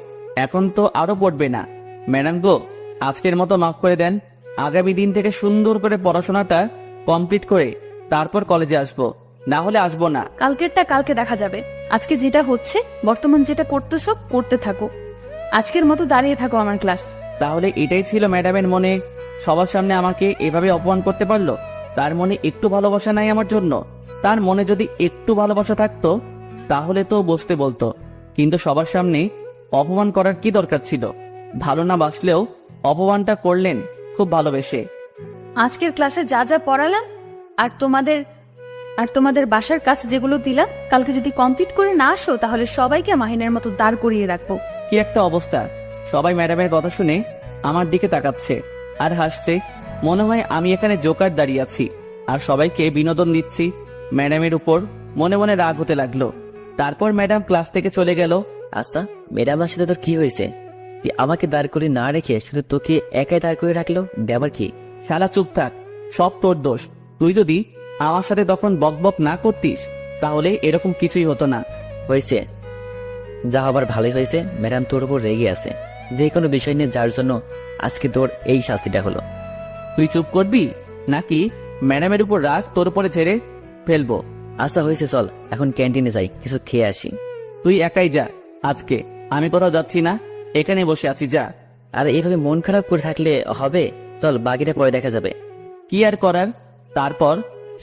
Speaker 2: এখন তো আরো পড়বে না। ম্যাডাম গো, আজকের মতো মাফ করে দেন। আগামী দিন থেকে সুন্দর করে পড়াশোনাটা কমপ্লিট করে তারপর কলেজে আসবো, না হলে আসবো না।
Speaker 1: কালকেরটা কালকে দেখা যাবে। আজকে যেটা হচ্ছে, বর্তমান যেটা করতেছো করতে থাকো। আজকের মতো দাঁড়িয়ে থাকো আমার ক্লাস।
Speaker 2: তাহলে এটাই ছিল ম্যাডামের মনে? সবার সামনে আমাকে এভাবে অপমান করতে পারলো? তার মনে একটু ভালোবাসা নাই আমার জন্য? তার মনে যদি একটু ভালোবাসা থাকতো তাহলে তো বসতে বলতো, কিন্তু সবার সামনে অপমান করার কি দরকার ছিল? ভালো না বাসলেও অপমানটা করলেন খুব ভালোবেসে।
Speaker 1: আজকের ক্লাসে যা যা পড়ালাম আর তোমাদের বাসার কাজ যেগুলো দিলাম, কালকে যদি কমপ্লিট করে না আসো তাহলে সবাইকে মাহিনের মতো দাঁড় করিয়ে রাখবো।
Speaker 2: কি একটা অবস্থা! সবাই ম্যাডামের কথা শুনে আমার দিকে তাকাচ্ছে আর হাসছে। মনে হয় আমি এখানে জোকার দাঁড়িয়ে আছি আর সবাইকে বিনোদন দিচ্ছি। ম্যাডামের উপর মনে মনে রাগ হতে লাগলো। তারপর ম্যাডাম ক্লাস থেকে চলে গেল।
Speaker 3: আচ্ছা, ম্যাডামের সাথে তোর কি হয়েছে? তুই আমাকে দাঁড় করে না রেখে শুধু তোকে একাই দাঁড় করে রাখলো, ব্যাপার কি?
Speaker 2: শালা চুপ থাক, সব তোর দোষ। তুই যদি আমার সাথে তখন বকবক না করতিস তাহলে এরকম কিছুই হতো না।
Speaker 3: হয়েছে, যা হবার ভালোই হয়েছে। ম্যাডাম তোর উপর রেগে আছে যে কোনো বিষয় নিয়ে, যার জন্য আজকে তোর এই শাস্তিটা হলো।
Speaker 2: তুই চুপ করবি নাকি ম্যাডামের উপর রাগ তোর উপরে ছেড়ে ফেলবো?
Speaker 3: আচ্ছা হয়েছে, চল এখন ক্যান্টিনে যাই, কিছু খেয়ে আসি।
Speaker 2: তুই একাই যা, আজকে আমি কোথাও যাচ্ছি না, এখানে বসে আছি, যা।
Speaker 3: আর এইভাবে মন খারাপ করে থাকলে হবে? চল বাকিটা পরে দেখা যাবে।
Speaker 2: কি আর করার। তারপর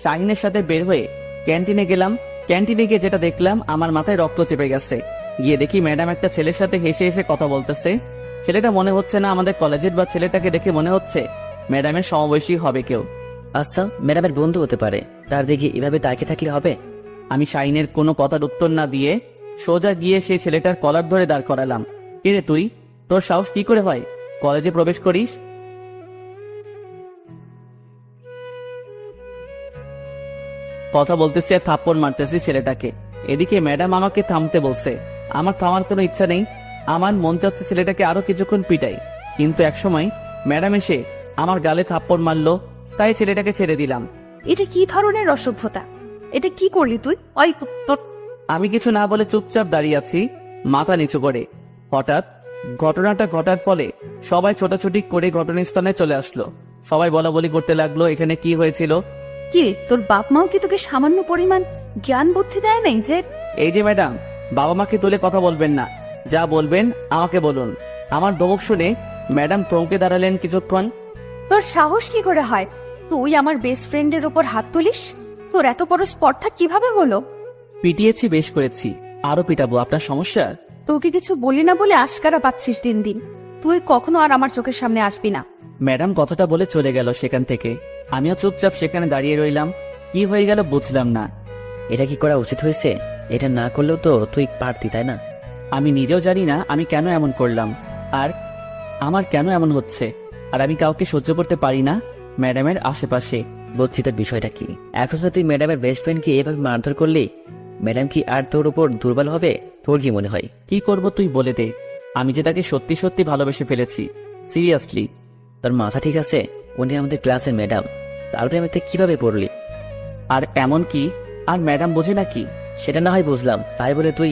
Speaker 2: শাহিনের সাথে বের হয়ে ক্যান্টিনে গেলাম। ক্যান্টিনে গিয়ে যেটা দেখলাম, আমার মাথায় রক্ত চেপে গেছে। গিয়ে দেখি ম্যাডাম একটা ছেলের সাথে হেসে হেসে কথা বলতেছে। ছেলেটা মনে হচ্ছে না আমাদের কলেজের, বা ছেলেটাকে দেখে মনে হচ্ছে ম্যাডামের সমবয়সী হবে কেউ।
Speaker 3: আচ্ছা, ম্যাডামের বন্ধু হতে পারে, তার দিকে এভাবে তাকিয়ে থাকলে হবে?
Speaker 2: আমি শাহিনের কোনো কথার উত্তর না দিয়ে সোজা গিয়ে সেই ছেলেটার কলার ধরে দাঁড় করালাম। কিরে তুই, তোর সাহস কি করে হয় কলেজে প্রবেশ করিস? কথা বলতেছি আর থাপ্পড় মারতেছি ছেলেটাকে। এদিকে ম্যাডাম আমাকে থামতে বলছে। আমার থামার কোনো ইচ্ছা নেই, আমার মন চাচ্ছে ছেলেটাকে আরো কিছুক্ষণ পিটাই, কিন্তু একসময় ম্যাডাম এসে আমার গালে থাপ্পড় মারলো, তাই ছেলেটাকে ছেড়ে দিলাম।
Speaker 1: এটা কি ধরনের অসভ্যতা? এটা কি করলি তুই? ওই
Speaker 2: আমি কিছু না বলে চুপচাপ দাঁড়িয়ে আছি মাথা নিচু করে। হঠাৎ ঘটনাটা ঘটার ফলে সবাই ছোটাছুটি করে ঘটনাস্থলে চলে আসলো। সবাই বলা বলি করতে লাগলো এখানে কি হয়েছিল।
Speaker 1: কি রে, তোর বাপ মাও কি তোকে সামান্য পরিমাণ জ্ঞান বুদ্ধি দেয় নাই? যে
Speaker 2: এই যে ম্যাডাম, বাবা মাকে তুলে কথা বলবেন না, যা বলবেন আমাকে বলুন। আমার ধমক শুনে ম্যাডাম থমকে দাঁড়ালেন কিছুক্ষণ।
Speaker 1: তোর সাহস কি করে হয় তুই আমার বেস্ট ফ্রেন্ডের উপর হাত তুলিস? তোর এত বড় স্পর্ধা কিভাবে হলো?
Speaker 2: পিটিয়েছি, বেশ করেছি, আরো পিটাবো, আপনার সমস্যা?
Speaker 1: তোকে কিছু বলি না বলে আশকারা পাচ্ছিস দিন দিন। তুই কখনো আর আমার চোখের সামনে আসবি না।
Speaker 2: ম্যাডাম কথাটা বলে চলে গেল সেখান থেকে। আমিও চুপচাপ সেখানে দাঁড়িয়ে রইলাম। কি হয়ে গেল বুঝলাম না।
Speaker 3: এটা কি করা উচিত হয়েছে? এটা না করলেও তো তুই পারতি, তাই না?
Speaker 2: আমি নিজেও জানি না আমি কেন এমন করলাম, আর আমার কেন এমন হচ্ছে। আর আমি কাউকে সহ্য করতে পারি না ম্যাডামের আশেপাশে।
Speaker 3: বুঝছি তোর বিষয়টা কি। এখন তো তুই ম্যাডামের বেস্ট ফ্রেন্ডকে এভাবে মারধর করলি, ম্যাডাম কি আর তোর উপর দুর্বল হবে? তোর কি মনে হয়?
Speaker 2: কি করব তুই বলে দে।
Speaker 3: আমি যে তাকে সত্যি সত্যি ভালোবেসে ফেলেছি, সিরিয়াসলি। তোর মাথা ঠিক আছে? উনি আমাদের ক্লাসের ম্যাডাম, তার প্রেমেতে কিভাবে পড়লি?
Speaker 2: আর এমন কি আর ম্যাডাম বোঝে নাকি?
Speaker 3: সেটা না হয় বুঝলাম, তাই বলে তুই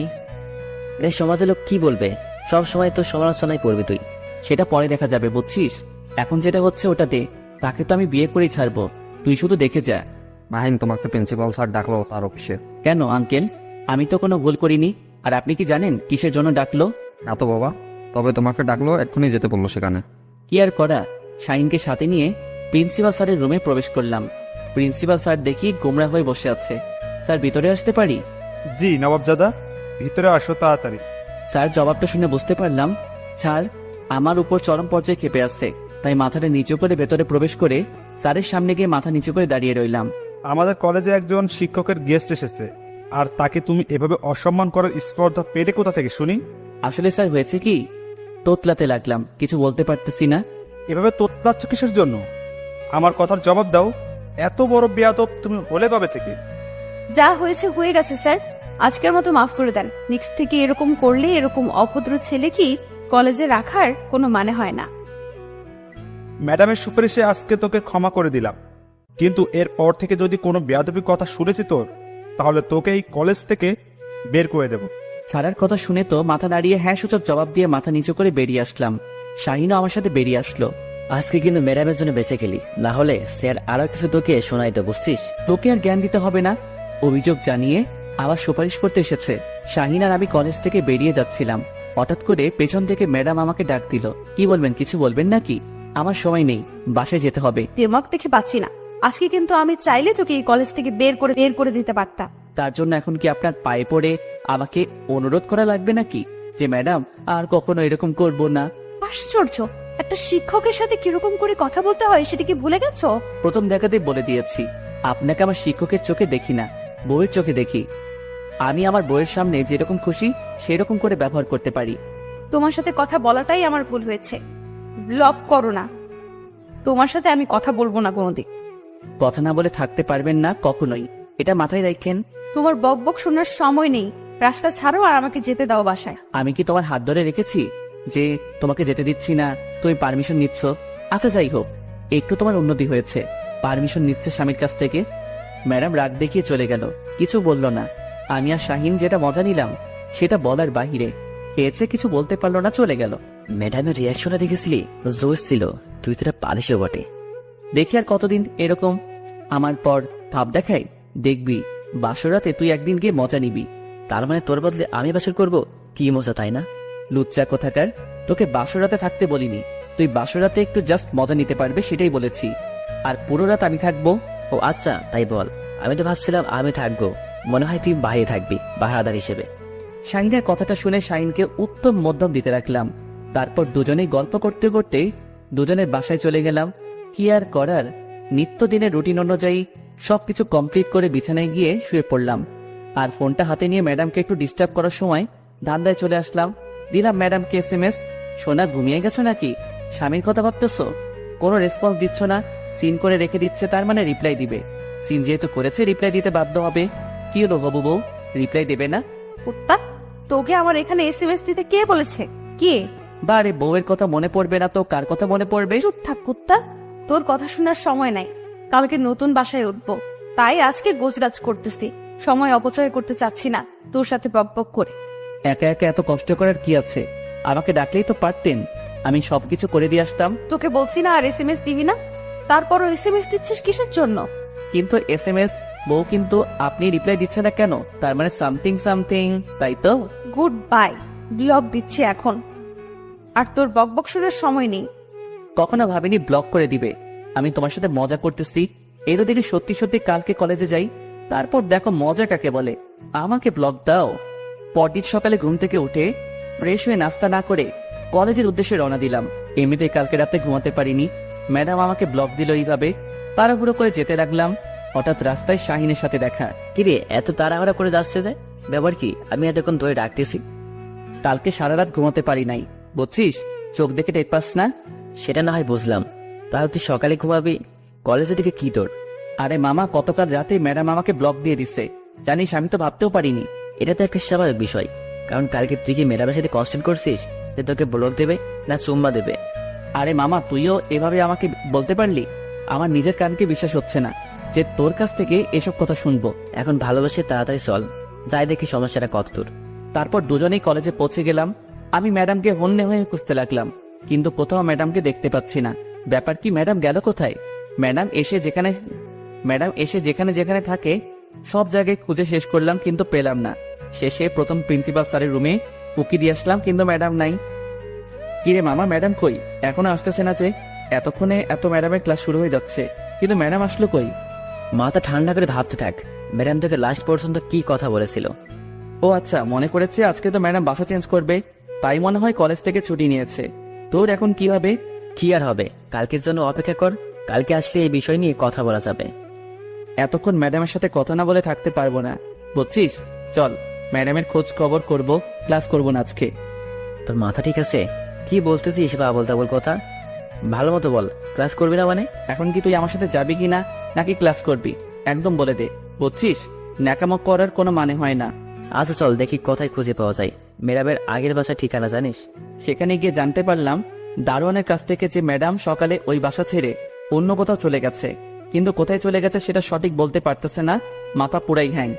Speaker 3: এই সমাজের লোক কি বলবে? সব সময় তো সমালোচনায় পড়বি তুই।
Speaker 2: সেটা পরে দেখা যাবে, বুঝছিস? এখন যেটা হচ্ছে ওটা দে, তাকে তো আমি বিয়ে করেই ছাড়বো, তুই শুধু দেখে যা।
Speaker 5: মাহিন, তোমাকে প্রিন্সিপাল স্যার ডাকলো তার অফিসে।
Speaker 2: কেন আঙ্কেল? আমি তো কোনো ভুল করিনি। আর আপনি কি জানেন কিসের জন্য ডাকলো?
Speaker 5: না তো বাবা, তবে তোমাকে ডাকলো, এক্ষুনি যেতে বললো সেখানে।
Speaker 2: কি আর করা, শাহিনকে সাথে নিয়ে প্রিন্সিপাল স্যারের রুমে প্রবেশ করলাম। প্রিন্সিপাল স্যার দেখি গোমরা হয়ে বসে আছে। স্যার, ভিতরে আসতে পারি?
Speaker 6: জি নবাবজাদা, ভিতরে আসো তাড়াতাড়ি।
Speaker 2: স্যার জবাবটা শুনে বুঝতে পারলাম স্যার আমার উপর চরম পর্যায়ে ক্ষেপে আসছে, তাই মাথাটা নিচু করে ভেতরে প্রবেশ করে স্যারের সামনে গিয়ে মাথা নিচু করে দাঁড়িয়ে রইলাম।
Speaker 6: আমাদের কলেজে একজন শিক্ষকের গেস্ট এসেছে, আর তাকে তুমি এভাবে অসম্মান করার স্পর্ধা পেটে কোথা থেকে শুনি?
Speaker 2: আসলে স্যার হয়েছে কি, তোতলাতে লাগলাম, কিছু বলতে পারতেছি না।
Speaker 6: এভাবে তোতলাচ্ছ কিসের জন্য? আমার কথার জবাব দাও। এত বড় বেয়াদব তুমি হলে কবে থেকে?
Speaker 1: যা হয়েছে হয়ে গেছে স্যার, আজকের মতো মাফ করে দেন। নেক্সট থেকে এরকম করলে এরকম অভদ্র ছেলে কি কলেজে রাখার কোনো মানে হয় না।
Speaker 6: ম্যাডামের সুপারিশে আজকে তোকে ক্ষমা করে দিলাম, কিন্তু এর পর থেকে যদি কোনো বেয়াদবির কথা শুনেছি তোর, তাহলে তোকে এই কলেজ থেকে বের করে দেব।
Speaker 2: স্যারের কথা শুনে তো মাথা নাড়িয়ে হ্যাঁ সূচক জবাব দিয়ে মাথা নিচু করে বেরিয়ে আসলাম। শাহিনও আমার সাথে বেরিয়ে আসলো।
Speaker 3: আজকে কিন্তু ম্যাডামের জন্য বেঁচে গেলি, না হলে স্যার আরো কিছু তোকে শোনাইতো, বুঝছিস?
Speaker 2: তোকে আর জ্ঞান দিতে হবে না। অভিযোগ জানিয়ে আবার সুপারিশ করতে এসেছে। শাহিন আর আমি কলেজ থেকে বেরিয়ে যাচ্ছিলাম, হঠাৎ করে পেছন থেকে ম্যাডাম আমাকে ডাক দিল। কি বলবেন, কিছু বলবেন নাকি? আমার সময় নেই, বাসায় যেতে হবে।
Speaker 1: দেমাগ দেখে পাচ্ছি না, আজকে কিন্তু আমি চাইলে তোকে এই কলেজ থেকে বের করে দিতে পারতাম।
Speaker 2: তার জন্য এখন কি আপনার পায়ে পড়ে আমাকে অনুরোধ করা লাগবে নাকি যে ম্যাডাম আর কখনো এরকম করব না?
Speaker 1: আশ্চর্য, একটা শিক্ষকের সাথে কিরকম করে কথা বলতে হয় সেটা কি ভুলে গেছো?
Speaker 2: প্রথম দেখাতে বলে দিয়েছি, আপনাকে আমার শিক্ষকের চোখে দেখি না, বউয়ের চোখে দেখি। আমি আমার বউয়ের সামনে যেরকম খুশি সেরকম করে ব্যবহার করতে পারি।
Speaker 1: তোমার সাথে কথা বলাটাই আমার ভুল হয়েছে, ব্লক করো না। তোমার সাথে আমি কথা বলবো না কোনোদিন।
Speaker 2: কথা না বলে থাকতে পারবেন না কখনোই, এটা মাথায় রাখেন।
Speaker 1: তোমার বকবক শোনার সময় নেই, রাস্তা ছাড়ো আর আমাকে যেতে দাও বাসায়।
Speaker 2: আমি কি তোমার হাত ধরে রেখেছি যে তোমাকে যেতে দিচ্ছি না, তুমি পারমিশন নিচ্ছ? আচ্ছা যাই হোক, একটু তোমার উন্নতি হয়েছে, পারমিশন নিচ্ছে স্বামীর কাছ থেকে। ম্যাডাম রাগ দেখিয়ে চলে গেল, কিছু বলল না। আমি আর শাহিন যেটা মজা নিলাম সেটা বলার বাহিরে। খেয়েছে, কিছু বলতে পারলো না, চলে গেল।
Speaker 3: ম্যাডামের রিয়াকশনটা দেখেছিলি? জোশ ছিল, তুই তোরা পারিসও বটে।
Speaker 2: দেখি আর কতদিন এরকম আমার পর ভাব দেখাই। দেখবি বাসরাতে তুই একদিন গিয়ে মজা নিবি।
Speaker 3: তার মানে তোর বদলে আমি বাসর করব? কি মজা, তাই না?
Speaker 2: লুচ্চা কোথাকার, তোকে বাসরাতে থাকতে বলিনি, তুই বাসরাতে একটু জাস্ট মজা নিতে পারবে সেটাই বলেছি। আর পুরো রাত আমি থাকবো।
Speaker 3: ও আচ্ছা, তাই বল। আমি তো ভাবছিলাম আমি থাকবো, মনে হয় তুই বাইরে থাকবি বাহাদার হিসেবে।
Speaker 2: শাহিনের কথাটা শুনে শাহিনকে উত্তম মধ্যম দিতে রাখলাম। তারপর দুজনেই গল্প করতে করতে দুজনের বাসায় চলে গেলাম। কি আর করার, নিত্যদিনের রুটিন অনুযায়ী সবকিছু কমপ্লিট করে বিছানায় গিয়ে শুয়ে পড়লাম। আর ফোনটা হাতে নিয়ে ম্যাডামকে একটু ডিস্টার্ব করার সময় ধান্দায় চলে আসলাম। দিলাম ম্যাডামকে SMS, সোনা ঘুমিয়ে গেছো নাকি? স্বামীর কথা ভাবতেছো? কোনো রেসপন্স দিচ্ছ না, সিন করে রেখে দিচ্ছে, তার মানে রিপ্লাই দিবে। সিন যেহেতু করেছে রিপ্লাই দিতে বাধ্য হবে। কি হলো বাবু, বউ রিপ্লাই দেবে না?
Speaker 1: কুত্তা, তোকে আমার এখানে SMS দিতে কে বলেছে? কে?
Speaker 2: বারে, বউয়ের কথা মনে পড়বে না তো কার কথা মনে পড়বে?
Speaker 1: চুপ থাক কুত্তা, তোর কথা শোনার সময় নাই। কালকে নতুন বাসায় উঠবো, তাই আজকে গোছগাছ করতেছি। সময় অপচয় করতে চাচ্ছি না তোর সাথে বকবক করে।
Speaker 2: একা একা এত কষ্ট করার কি আছে? আমাকে ডাকলেই তো পারতেন, আমি সবকিছু করে দিয়ে আসতাম।
Speaker 1: তোকে বলছি না আর SMS দিবি না, তারপরও SMS দিচ্ছিস কিসের জন্য?
Speaker 2: কিন্তু SMS বউ, কিন্তু আপনি রিপ্লাই দিচ্ছে না কেন? তার মানে সামথিং সামথিং, তাই তো?
Speaker 1: গুড বাই, ব্লক দিচ্ছি এখন, আর তোর বকবক শোনার সময় নেই।
Speaker 2: কখনো ভাবিনি ব্লক করে দিবে। আমি তোমার সাথে মজা করতেছি, এই তো দেখি সত্যি সত্যি কালকে কলেজে যাই, তারপর দেখো মজা কাকে বলে। আমাকে ব্লক দাও। পরদিন সকালে ঘুম থেকে উঠে ফ্রেশ হয়ে নাস্তা না করে কলেজের উদ্দেশ্যে রওনা দিলাম। এমনিতে কালকে রাতে ঘুমাতে পারিনি, ম্যাডাম আমাকে ব্লক দিল এইভাবে। তাড়াহুড়ো করে যেতে লাগলাম, হঠাৎ রাস্তায় শাহিনের সাথে দেখা।
Speaker 3: কিরে, এত তাড়াহুড়া করে যাচ্ছে যে? ব্যাপার কি? আমি এতক্ষণ ধরে ডাকতেছি।
Speaker 2: কালকে সারা রাত ঘুমাতে পারি নাই, বুঝছিস? চোখ দেখে টের পাস না?
Speaker 3: সেটা না হয় বুঝলাম, তাহলে তুই সকালে ঘুমাবি, কলেজের দিকে কি তোর?
Speaker 2: আরে মামা, গতকাল রাতে ম্যাডাম আমাকে ব্লক দিয়ে দিচ্ছে, জানিস? আমি তো ভাবতেও পারিনি।
Speaker 3: এটা তো একটা স্বাভাবিক বিষয়, কারণ কালকে তুই যে ম্যাডামের সাথে কনস্টেন্ট করছিস, যে তোকে ব্লক দেবে না সুম্মা দেবে?
Speaker 2: আরে মামা, তুইও এভাবে আমাকে বলতে পারলি? আমার নিজের কানকে বিশ্বাস হচ্ছে না যে তোর কাছ থেকে এসব কথা শুনবো।
Speaker 3: এখন ভালোবাসে তাড়াতাড়ি চল, যাই দেখি সমস্যাটা কতদূর।
Speaker 2: তারপর দুজনেই কলেজে পৌঁছে গেলাম। আমি ম্যাডামকে হন্যে হয়ে খুঁজতে লাগলাম, কিন্তু কোথাও ম্যাডামকে দেখতে পাচ্ছি না। ব্যাপার কি, ম্যাডাম গেল কোথায়? ম্যাডাম এসে যেখানে যেখানে থাকে সব জায়গায় খুঁজে শেষ করলাম, কিন্তু পেলাম না। শেষে প্রথম প্রিন্সিপাল স্যারের রুমে উকি দিয়ে আসলাম, কিন্তু ম্যাডাম নাই। কিরে মামা, ম্যাডাম কই? এখনো আসতেছে না যে? এতক্ষণে এত ম্যাডামের ক্লাস শুরু হয়ে যাচ্ছে, কিন্তু ম্যাডাম আসলো কই?
Speaker 3: মাথা ঠান্ডা করে ভাবতে থাক, ম্যাডাম তোকে লাস্ট পর্যন্ত কি কথা বলেছিল।
Speaker 2: ও আচ্ছা, মনে করেছে আজকে তো ম্যাডাম বাসা চেঞ্জ করবে, তাই মনে হয় কলেজ থেকে ছুটি নিয়েছে। তোর এখন কি হবে?
Speaker 3: কি আর হবে, কালকের জন্য অপেক্ষা কর, কালকে আসলে এই বিষয় নিয়ে কথা বলা যাবে।
Speaker 2: এতক্ষণ ম্যাডামের সাথে কথা না বলে থাকতে পারবো না, বুঝছিস? চল, ম্যাডামের খোঁজ খবর করব, ক্লাস করবো না আজকে।
Speaker 3: তোর মাথা ঠিক আছে? কি বলতেছিস আবল তাবল কথা? ভালো মতো বল, ক্লাস করবি না মানে?
Speaker 2: এখন কি তুই আমার সাথে যাবি কি না, নাকি ক্লাস করবি? একদম বলে দে, বুঝছিস? ন্যাকামো করার কোনো মানে হয় না।
Speaker 3: আচ্ছা চল দেখি কোথায় খুঁজে পাওয়া যায় ম্যাডামের আগের বাসার ঠিকানা জানিস?
Speaker 2: সেখানে গিয়ে জানতে পারলাম দারোয়ানের কাছ থেকে যে ম্যাডাম সকালে ওই বাসা ছেড়ে অন্য কোথাও চলে গেছে, কিন্তু কোথায় চলে গেছে সেটা সঠিক বলতে পারতেছে না। মাথা পুরাই হ্যাং।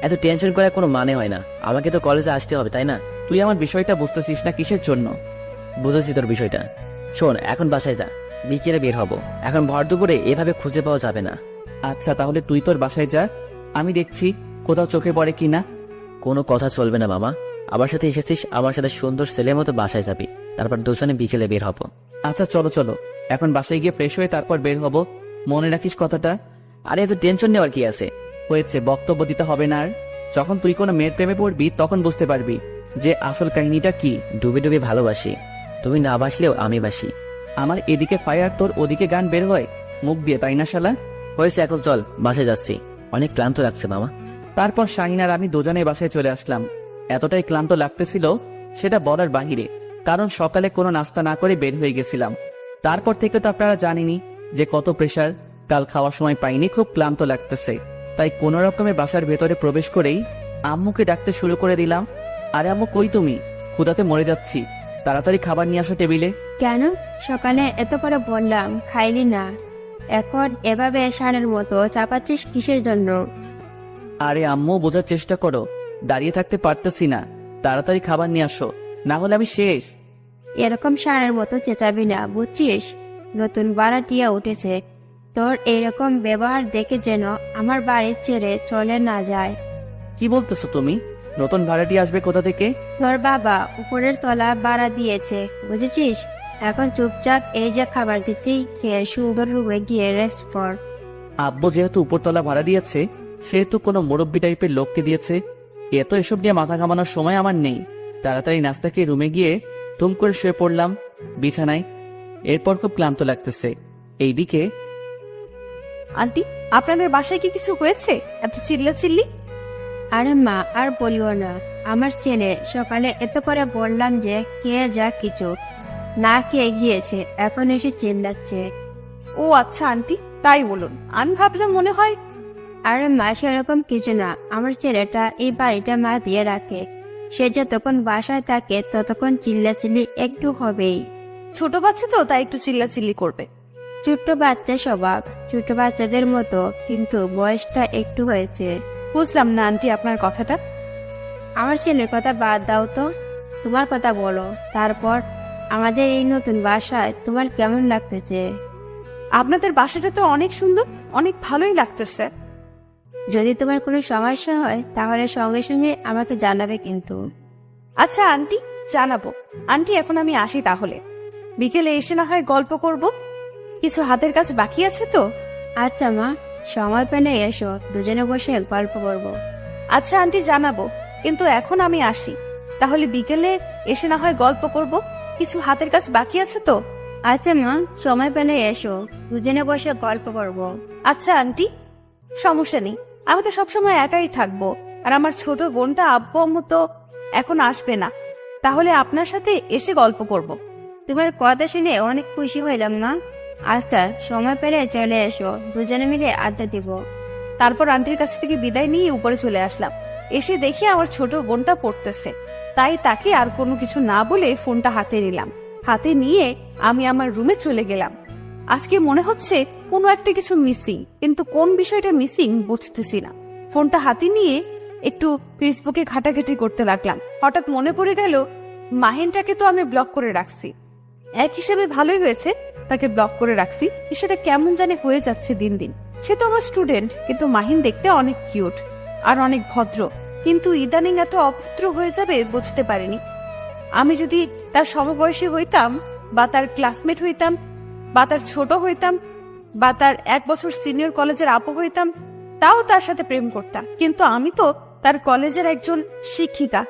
Speaker 3: এত টেনশন করার কোনো মানে হয় না, আমাকে তো কলেজে আসতে হবে তাই না?
Speaker 2: তুই আমার বিষয়টা বুঝতেছিস না কিসের জন্য?
Speaker 3: বুঝেছি তোর বিষয়টা। শোন, এখন বাসায় যা, বিকেলে বের হব। এখন ভর দুপুরে এভাবে খুঁজে পাওয়া যাবে না।
Speaker 2: আচ্ছা তাহলে তুই তোর বাসায় যা, আমি দেখছি কোথাও চোখে পড়ে কিনা।
Speaker 3: কোনো কথা চলবে না মামা, আমার সাথে এসেছিস, আমার সাথে সুন্দর ছেলের মতো বাসায় যাবি, তারপর দুজনে বিকেলে বের হব।
Speaker 2: আচ্ছা চলো চলো, এখন বাসায় গিয়ে ফ্রেশ হয়ে তারপর বের হব, মনে রাখিস কথাটা।
Speaker 3: আরে এত টেনশন নেওয়ার কি আছে?
Speaker 2: হয়েছে, বক্তব্য দিতে হবে না আর। যখন তুই কোনো মেয়ের প্রেমে পড়বি তখন বুঝতে পারবি যে আসল কাহিনীটা কি।
Speaker 3: ডুবে ডুবে ভালোবাসি, তুমি না বাসলেও আমি বাসি।
Speaker 2: আমার এদিকে ফায়ার, তোর ওদিকে গান বের হয় মুখ দিয়ে, তাই না শালা?
Speaker 3: হয়েছে, এখন চল, বাসায় যাচ্ছি, অনেক ক্লান্ত লাগছে মামা।
Speaker 2: তারপর শাহিন আর আমি দুজনে বাসায় চলে আসলাম। এতটাই ক্লান্ত লাগতেছিল সেটা বলার বাহিরে, কারণ সকালে কোনো নাস্তা না করে বের হয়ে গেছিলাম। তারপর থেকে তো আপনারা জানেনই যে কত প্রেসার। কাল খাওয়ার সময় পাইনি, খুব ক্লান্ত লাগতেছে, তাই কোনো রকমে বাসার ভেতরে প্রবেশ করেই আম্মুকে ডাকতে শুরু করে দিলাম। আরে আম্মু কই তুমি? ক্ষুধাতে মরে যাচ্ছি, তাড়াতাড়ি খাবার নিয়ে আসো টেবিলে।
Speaker 4: কেন সকালে এত করে বললাম খাইলি না, এখন এভাবে সারের মতো চাপাচ্ছিস কিসের জন্য?
Speaker 2: আরে আম্মু বোঝার চেষ্টা করো, দাঁড়িয়ে থাকতে পারতেছি না, তাড়াতাড়ি খাবার নিয়ে আসো, না হলে আমি শেষ।
Speaker 4: এরকম সারের মতো চেঁচাবি না, বুঝছিস? নতুন ভাড়াটিয়া উঠেছে, তোর এরকম ব্যবহার দেখে যেন আমার বাড়ি ছেড়ে চলে না যায়।
Speaker 2: কি বলতেছো তুমি? নতুন ভাড়াটি আসবে কোথা থেকে?
Speaker 4: তোর বাবা উপরের তলা ভাড়া দিয়েছে, বুঝেছিস? এখন চুপচাপ এই যে খাবার দিচ্ছি, খেয়ে সুন্দর রুমে গিয়ে রেস্ট কর।
Speaker 2: আব্বু যেহেতু উপরতলা ভাড়া দিয়েছে, সেহেতু কোনো মুরব্বী টাইপের লোককে দিয়েছে। এত এসব নিয়ে মাথা ঘামানোর সময় আমার নেই। তাড়াতাড়ি নাস্তা খেয়ে রুমে গিয়ে তুম করে শুয়ে পড়লাম বিছানায়। এরপর খুব ক্লান্ত লাগতেছে। এইদিকে
Speaker 1: আন্টি, আপনাদের বাসায় কি কিছু হয়েছে? এত চিল্লাচিল্লি।
Speaker 4: আরে মা, আর বলিও না, আমার ছেলে সকালে এত করে বললাম যে খেয়ে যা, কিছু না খেয়ে গিয়েছে, এখন এসে চিল্লাচ্ছে।
Speaker 1: ও আচ্ছা আন্টি, তাই বলুন। আমি ভাবলাম মনে হয়।
Speaker 4: আরে মা, সেরকম কিছু না, আমার ছেলেটা এই বাড়িটা মা দিয়ে রাখে, সে যতক্ষণ বাসায় থাকে ততক্ষণ চিল্লাচিল্লি একটু হবেই।
Speaker 1: ছোট বাচ্চা তো, তাই একটু চিল্লাচিল্লি করবে।
Speaker 4: ছোট্ট বাচ্চা স্বভাব, ছোট বাচ্চাদের মতো, কিন্তু বয়সটা একটু হয়েছে।
Speaker 1: বুঝলাম না আন্টি আপনার কথাটা।
Speaker 4: আমার ছেলের কথা বাদ দাও তো, তোমার কথা বলো। তারপর আমাদের এই নতুন বাসায় তোমার কেমন লাগতেছে?
Speaker 1: আপনাদের বাসাটা তো অনেক সুন্দর, অনেক ভালোই লাগতেছে।
Speaker 4: যদি তোমার কোনো সমস্যা হয় তাহলে সঙ্গে সঙ্গে আমাকে জানাবে কিন্তু।
Speaker 1: আচ্ছা আন্টি, জানাবো। আন্টি এখন আমি আসি তাহলে, বিকেলে এসে না হয় গল্প করব, কিছু হাতের কাজ বাকি আছে তো।
Speaker 4: আচ্ছা মা, সময় পেলে এসো, দুজনে বসে গল্প করবো।
Speaker 1: আচ্ছা আন্টি, জানাবো, কিন্তু এখন আমি আসি। তাহলে বিকেলে এসে না হয় গল্প করব, কিছু হাতের কাজ বাকি আছে তো।
Speaker 4: আচ্ছা মা, সময় পেলে এসো, দুজনে বসে গল্প করবো।
Speaker 1: আচ্ছা আন্টি, সমস্যা নেই, আমি তো সবসময় একাই থাকবো, আর আমার ছোট বোনটা আব্বু আম্মু তো এখন আসবে না, তাহলে আপনার সাথে এসে গল্প করব।
Speaker 4: তোমার কথা শুনে অনেক খুশি হইলাম না। আচ্ছা, সময় পেলে চলে এসো, দুজনে মিলে আড্ডা দিব।
Speaker 1: তারপর আন্টির কাছ থেকে বিদায় নিয়ে উপরে চলে আসলাম। এসে দেখি আমার ছোট বোনটা পড়তেছে। তাই তাকে আর কোনো কিছু না বলে ফোনটা হাতে নিলাম। হাতে নিয়ে আমি আমার রুমে চলে গেলাম। আজকে মনে হচ্ছে কোনো একটা কিছু মিসিং, কিন্তু কোন বিষয়টা মিসিং বুঝতেছি না। ফোনটা হাতে নিয়ে একটু ফেসবুকে ঘাটাঘাটি করতে লাগলাম। হঠাৎ মনে পড়ে গেল মাহিনটাকে তো আমি ব্লক করে রাখছি। এক হিসেবে ভালোই হয়েছে তাকে ব্লক করে রাখছি, সেটা কেমন জানি হয়ে যাচ্ছে দিন দিন। সে তো আমার স্টুডেন্ট, কিন্তু মাহিন দেখতে অনেক কিউট আর অনেক ভদ্র, কিন্তু ইদানিং এত অভদ্র হয়ে যাবে বুঝতে পারিনি। আমি যদি তার সমবয়সী হইতাম, বা তার ক্লাসমেট হইতাম, বা তার ছোট হইতাম, বা তার 1 বছর সিনিয়র কলেজের আপু হইতাম, তাও তার সাথে প্রেম করতাম। কিন্তু আমি তো তার কলেজের একজন শিক্ষিকা।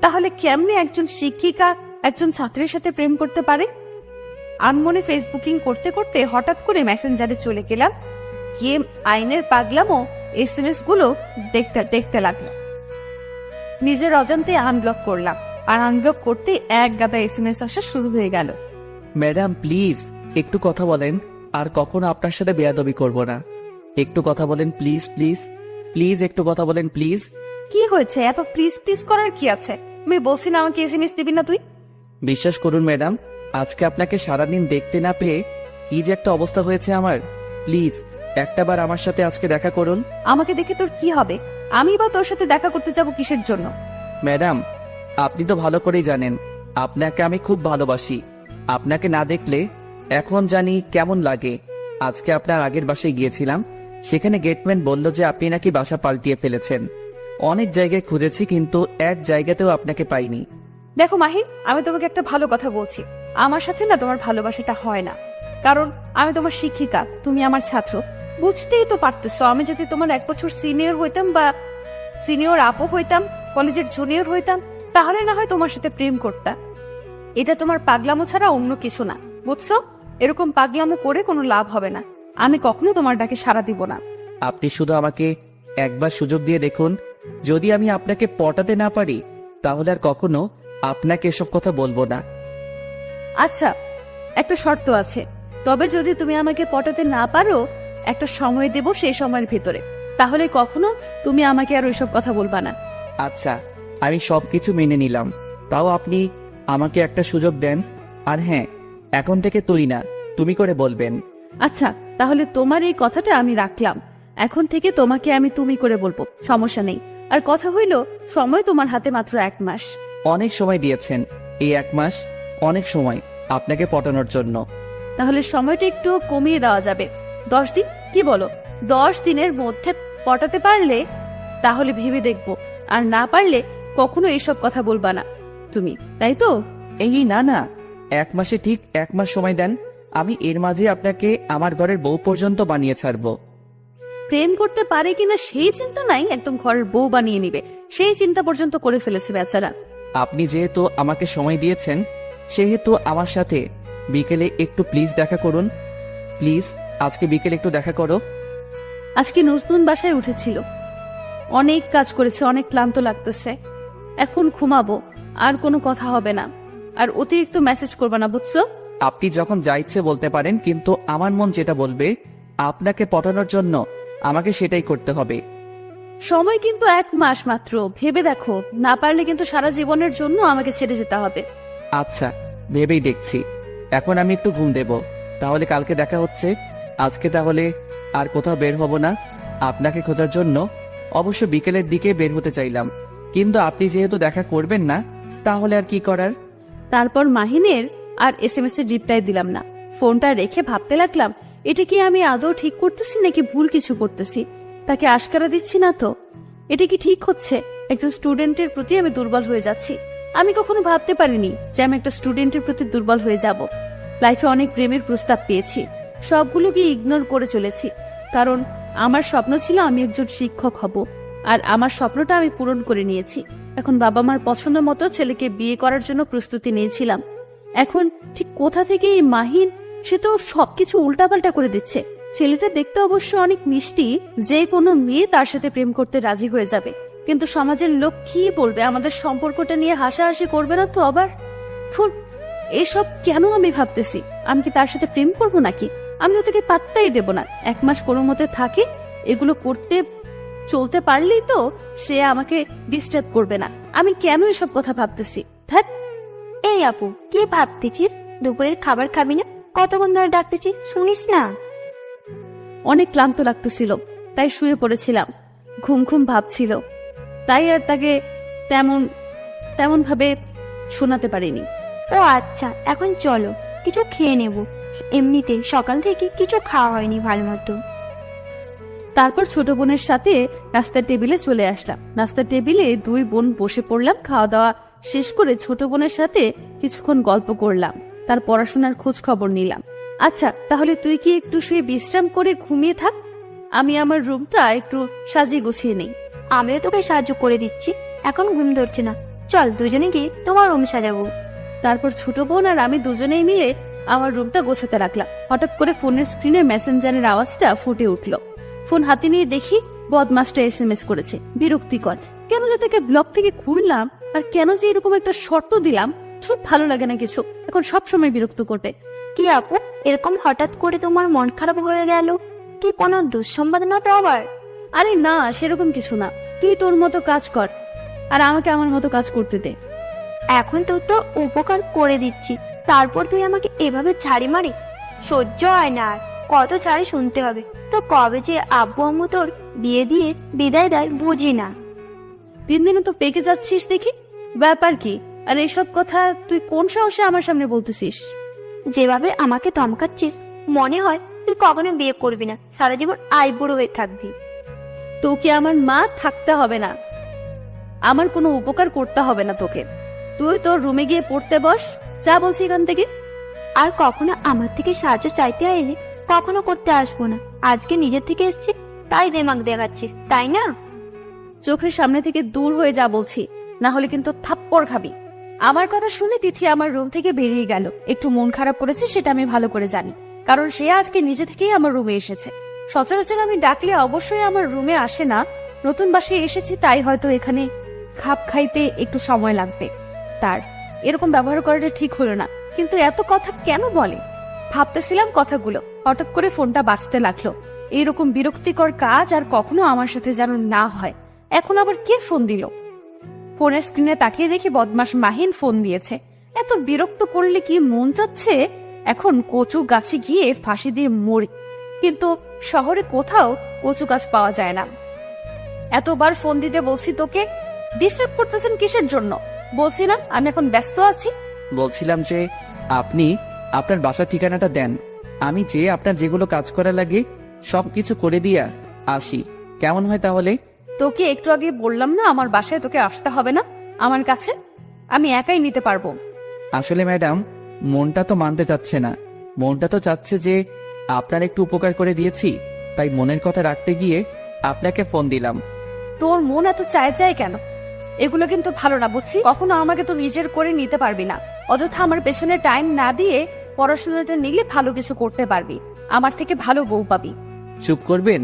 Speaker 1: তাহলে কেমনে একজন শিক্ষিকা একজন ছাত্রের সাথে প্রেম করতে পারে? আনমনে ফেসবুকিং করতে করতে হঠাৎ করে মেসেঞ্জারে চলে গেলাম। গিয়ে আইনের পাগলামো SMS গুলো দেখতে লাগলাম। নিজের অজান্তে আনব্লক করলাম, আর আনব্লক করতে এক গাদা SMS আসা শুরু হয়ে গেল।
Speaker 2: ম্যাডাম প্লিজ একটু কথা বলেন, আর কখনো আপনার সাথে বেয়াদবি করব না। একটু কথা বলেন প্লিজ, প্লিজ প্লিজ, একটু কথা বলেন প্লিজ।
Speaker 1: কি হয়েছে? এত প্লিজ প্লিজ করার কি আছে? আমি বলছি না আমাকে SMS দিবি না তুই?
Speaker 2: বিশ্বাস করুন ম্যাডাম, আজকে আপনাকে সারাদিন দেখতে না পেয়ে কি যে একটা অবস্থা হয়েছে আমার। প্লিজ একটাবার আমার সাথে আজকে দেখা করুন।
Speaker 1: আমাকে দেখে তোর কি হবে? আমি বা তোর সাথে দেখা করতে যাব কিসের জন্য?
Speaker 2: ম্যাডাম আপনি তো ভালো করেই জানেন আপনাকে আমি খুব ভালোবাসি। আপনাকে না দেখলে এখন জানি কেমন লাগে। আজকে আপনার আগের বাসায় গিয়েছিলাম, সেখানে গেটম্যান বলল যে আপনি নাকি বাসা পাল্টিয়ে ফেলেছেন। অনেক জায়গায় খুঁজেছি, কিন্তু এক জায়গাতেও আপনাকে পাইনি।
Speaker 1: দেখো মাহিন, আমি তোমাকে একটা ভালো কথা বলছি। আমার সাথে না তোমার ভালোবাসাটা হয় না, কারণ আমি তোমার শিক্ষিকা, তুমি আমার ছাত্র। বুঝতেই তো পারতেছো, আমি যদি তোমার 1 বছর সিনিয়র হইতাম, বা সিনিয়র আপু হইতাম, কলেজের জুনিয়র হইতাম, তাহলে না হয় তোমার সাথে প্রেম করতাম। এটা তোমার পাগলামো ছাড়া অন্য কিছু না, বুঝছো? এরকম পাগলামো করে কোনো লাভ হবে না। আমি কখনো তোমার ডাকে সাড়া দিব না।
Speaker 2: আপনি শুধু আমাকে একবার সুযোগ দিয়ে দেখুন। যদি আমি আপনাকে পটাতে না পারি, তাহলে আর কখনো আপনাকে এসব কথা বলবো না।
Speaker 1: আচ্ছা, একটা শর্ত আছে। তবে যদি তুমি আমাকে পটাতে না পারো, একটা সময় দেব, সেই সময়ের ভিতরে, তাহলে কখনো তুমি আমাকে আর ওইসব কথা বলবা না।
Speaker 2: আচ্ছা, আমি সবকিছু মেনে নিলাম, তাও আপনি আমাকে একটা সুযোগ দেন। আর হ্যাঁ, এখন থেকে তুই না তুমি করে বলবেন।
Speaker 1: আচ্ছা, তাহলে তোমার এই কথাটা আমি রাখলাম। এখন থেকে তোমাকে আমি তুমি করে বলবো, সমস্যা নেই। আর কথা হইল, সময় তোমার হাতে মাত্র 1 মাস।
Speaker 2: অনেক সময় দিয়েছেন, এই 1 মাস অনেক সময় আপনাকে পটানোর জন্য।
Speaker 1: তাহলে সময়টা একটু কমিয়ে দেওয়া যাবে, 10 দিন, কি বলো? 10 দিনের মধ্যে পটাতে পারলে তাহলে ভেবে দেখবো, আর না পারলে কখনো এইসব কথা বলবা না তুমি, তাই তো?
Speaker 2: এই না না, 1 মাসে ঠিক 1 মাস সময় দেন। আমি এর মাঝে আপনাকে আমার ঘরের বউ পর্যন্ত বানিয়ে ছাড়বো।
Speaker 1: প্রেম করতে পারে কিনা সেই চিন্তা নাই, একদম ঘরের বউ বানিয়ে নিবে সেই চিন্তা পর্যন্ত করে ফেলেছে বেচারা।
Speaker 2: আপনি যেহেতু আমাকে সময় দিয়েছেন, সেহেতু আমার সাথে বিকেলে একটু প্লিজ দেখা করুন। প্লিজ আজকে বিকেলে একটু দেখা করো।
Speaker 1: আজকে নতুন বাসায় উঠেছিল, অনেক কাজ করেছে, অনেক ক্লান্ত লাগতেছে। এখন ঘুমাবো, আর কোনো কথা হবে না। আর অতিরিক্ত মেসেজ করবা না, বুঝছো?
Speaker 2: আপনি যখন যা ইচ্ছে বলতে পারেন, কিন্তু আমার মন যেটা বলবে আপনাকে পটানোর জন্য আমাকে সেটাই করতে হবে।
Speaker 1: সময় কিন্তু 1 মাস মাত্র, ভেবে দেখো। না পারলে কিন্তু সারা জীবনের জন্য আমাকে ছেড়ে যেতে হবে।
Speaker 2: আচ্ছা, ভেবেই দেখছি। এখন আমি একটু ঘুম দেব, তাহলে কালকে দেখা হচ্ছে। আজকে তাহলে আর কোথাও বের হব না। আপনাকে খোঁজার জন্য অবশ্য বিকেলের দিকে বের হতে চাইলাম, কিন্তু আপনি যেহেতু দেখা করবেন না, তাহলে আর কি করার।
Speaker 1: তারপর মাহিনের আর SMS এর রিপ্লাই দিলাম না। ফোনটা রেখে ভাবতে লাগলাম, এটা কি আমি আদৌ ঠিক করতেছি নাকি ভুল কিছু করতেছি? তাকে আশকারা দিচ্ছি না তো? এটা কি ঠিক হচ্ছে? একজন স্টুডেন্টের প্রতি আমি দুর্বল হয়ে যাচ্ছি। আমি কখনো ভাবতে পারিনি যে আমি একটা স্টুডেন্টের প্রতি দুর্বল হয়ে যাব। লাইফে অনেক প্রেমের প্রস্তাব পেয়েছি, সবগুলোকে ইগনোর করে চলেছি, কারণ আমার স্বপ্ন ছিল আমি একজন শিক্ষক হব। আর আমার স্বপ্নটা আমি পূরণ করে নিয়েছি। এখন বাবা মার পছন্দ মতো ছেলেকে বিয়ে করার জন্য প্রস্তুতি নিয়েছিলাম। এখন ঠিক কোথা থেকে এই মাহিন, সে তো সবকিছু উল্টাপাল্টা করে দিচ্ছে। ছেলেটা দেখতে অবশ্য অনেক মিষ্টি, যে কোনো মেয়ে তার সাথে প্রেম করতে রাজি হয়ে যাবে, কিন্তু সমাজের লোক কি বলবে? আমাদের সম্পর্কটা নিয়ে হাসাহাসি করবে না তো আবার? এসব কেন আমি ভাবতেছি? আমি কি তার সাথে প্রেম করব নাকি? আমি তো তাকে পাত্তাই দেব না। 1 মাস কোনো মতে থাকে, এগুলো করতে চলতে পারলেই তো সে আমাকে ডিস্টার্ব করবে না। আমি কেন এসব কথা ভাবতেছি? ধ্যাৎ।
Speaker 4: এই আপু, কি ভাবতেছিস? দুপুরের খাবার খাবি না? কতক্ষণ ধরে ডাকতেছি, শুনিস না?
Speaker 1: অনেক ক্লান্ত লাগতেছিল, তাই শুয়ে পড়েছিলাম। ঘুম ঘুম ভাবছিল, তাই আর তাকে তেমন ভাবে শোনাতে পারিনি।
Speaker 4: ও আচ্ছা, এখন চলো কিছু খেয়ে নেব। এমনিতে সকাল থেকে কিছু খাওয়া হয়নি ভালো মতো।
Speaker 1: তারপর ছোট বোনের সাথে নাস্তার টেবিলে চলে আসলাম। নাস্তার টেবিলে দুই বোন বসে পড়লাম। খাওয়া দাওয়া শেষ করে ছোট বোনের সাথে কিছুক্ষণ গল্প করলাম, তার পড়াশোনার খোঁজ খবর নিলাম। আচ্ছা, তাহলে তুই কি একটু শুয়ে বিশ্রাম করে ঘুমিয়ে থাক, আমি আমার রুমটা একটু সাজিয়ে গুছিয়ে নেই।
Speaker 4: আমিও তোকে সাহায্য করে দিচ্ছি, এখন ঘুম ধরছে না। চল দুজনে গিয়ে তোমার রুম সাজাবো।
Speaker 1: তারপর ছোট বোন আর আমি দুজনেই মিলে আমার রুমটা গোছাতে রাখলাম। হঠাৎ করে ফোনের স্ক্রিনে মেসেঞ্জারের আওয়াজটা ফুটে উঠলো। ফোন হাতে নিয়ে দেখি বদমাসটা SMS করেছে। বিরক্তিকর, কেন যে তাকে ব্লগ থেকে খুললাম আর কেন যে এরকম একটা শর্ত দিলাম, খুব ভালো লাগে না কিছু। এখন সব সময় বিরক্ত করবে।
Speaker 4: কি আপু, এরকম হঠাৎ করে তোমার মন খারাপ হয়ে গেল? কি কোনো দুঃসংবাদ না তো আবার?
Speaker 1: আরে না, সেরকম কিছু না। তুই তোর মতো কাজ কর আর আমাকে আমার মতো কাজ করতে দে।
Speaker 4: এখন তো তোর উপকার করে দিচ্ছি, তারপর তুই আমাকে এভাবে ছাড়ি মারি? সহ্য হয় না আর। কত ছাড়ি শুনতে হবে? তো কবে যে আব্বু আম্মু তোর বিয়ে দিয়ে বিদায় দেয় বুঝি না।
Speaker 1: দিন দিনে তো পেকে যাচ্ছিস দেখি। ব্যাপার কি? আর এসব কথা তুই কোন সাহসে আমার সামনে বলতেছিস?
Speaker 4: যেভাবে আমাকে ধমকাচ্ছিস, মনে হয় তুই কখনো বিয়ে করবি না, সারা জীবন আইবুড়ো হয়ে থাকবি।
Speaker 1: তোকে আমার মা থাকতে হবে না, আমার কোনো উপকার করতে হবে না তোকে। তুই তোর রুমে গিয়ে পড়তে বস, যা বলছি এখান থেকে।
Speaker 4: আর কখনো আমার থেকে সাহায্য চাইতে আইলে কখনো করতে আসবো না। আজকে নিজের থেকে এসছি, তাই দেমাগ দেখাচ্ছিস, তাই না?
Speaker 1: চোখের সামনে থেকে দূর হয়ে যা বলছি, না হলে কিন্তু থাপ্পড় খাবি। আমার কথা শুনে তিথি আমার রুম থেকে বেরিয়ে গেল। একটু মন খারাপ করেছে সেটা আমি ভালো করে জানি, কারণ সে আজকে নিজে থেকেই আমার রুমে এসেছে। সচরাচর আমি ডাকলে অবশ্যই আমার রুমে আসে না। নতুন বাসায় এসেছি, তাই হয়তো এখানে খাপ খাইতে একটু সময় লাগবে তার। এরকম ব্যবহার করাটা ঠিক হলো না, কিন্তু এত কথা কেন বলে? ভাবতেছিলাম কথাগুলো, হঠাৎ করে ফোনটা বাজতে লাগলো। এইরকম বিরক্তিকর কাজ আর কখনো আমার সাথে যেন না হয়। এখন আবার কে ফোন দিল? ফোনের স্ক্রিনে তাকিয়ে দেখি বদমাস মাহিন ফোন দিয়েছে। এত বিরক্ত করলে কি মন চাচ্ছে এখন কচু গাছে গিয়ে ফাঁসি দিয়ে মরি, কিন্তু শহরে কোথাও কচু গাছ পাওয়া যায় না। এতবার ফোন দিতে বলছি তোকে, ডিস্টার্ব করতেছেন কিসের জন্য? বলছি না আমি এখন ব্যস্ত আছি।
Speaker 2: বলছিলাম যে আপনি আপনার বাসার ঠিকানাটা দেন, আমি যে আপনার যেগুলো কাজ করা লাগে সবকিছু করে দিয়া আসি, কেমন হয় তাহলে?
Speaker 1: তোকে একটু আগে বললাম না আমার বাসায় তোকে আসতে হবে না, আমার কাছে আমি একাই নিতে পারবো।
Speaker 2: আসলে ম্যাডাম, মনটা তো মানতে চাচ্ছে না। মনটা তো চাচ্ছে যে আপনার একটু উপকার করে দিয়েছি, তাই মনের কথা রাখতে গিয়ে আপনাকে ফোন দিলাম।
Speaker 1: তোর মন এত চায় কেন? এগুলো কিন্তু ভালো না, বুঝছি। কখনো আমাকে তো নিজের করে নিতে পারবি না। অযথা আমার পেছনে টাইম না দিয়ে পড়াশোনাটা নিলে ভালো কিছু করতে পারবি, আমার থেকে ভালো বউ পাবি।
Speaker 2: চুপ করবেন?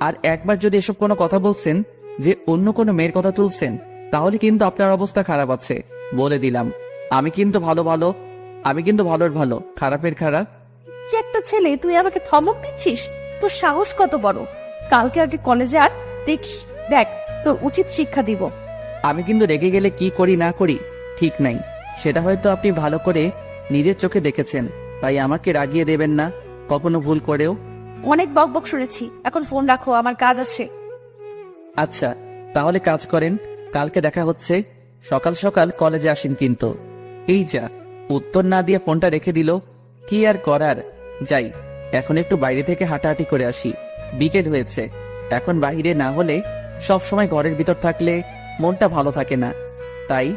Speaker 2: আর একবার যদি এসব কোনো কথা বলছেন যে অন্য কোনো মেয়ের কথা তুলছেন, তাহলে কিন্তু আপনার অবস্থা খারাপ আছে, বলে দিলাম। আমি কিন্তু ভালোর ভালো, খারাপের খারাপ।
Speaker 1: যে একটা ছেলে, তুই আমাকে ধমক দিচ্ছিস? তোর সাহস কত বড়! কালকে আগে কলেজে আর দেখ তোর উচিত শিক্ষা দিব।
Speaker 2: আমি কিন্তু রেগে গেলে কি করি না করি ঠিক নাই, সেটা হয়তো আপনি ভালো করে নিজের চোখে দেখেছেন, তাই আমাকে রাগিয়ে দেবেন না কখনো ভুল করেও।
Speaker 1: অনেক বকবক শুনেছি, এখন ফোন রাখো, আমার কাজ আছে।
Speaker 2: আচ্ছা, তাহলে কাজ করেন, কালকে দেখা হচ্ছে। সকাল সকাল কলেজে আসেন কিন্তু। এই যা, উত্তর না দিয়ে ফোনটা রেখে দিল। কি আর করার, যাই এখন একটু বাইরে থেকে হাঁটাহাঁটি করে আসি। বিকেল হয়েছে, এখন বাইরে না হলে সব সময় ঘরের ভিতর থাকলে মনটা ভালো থাকে না, তাই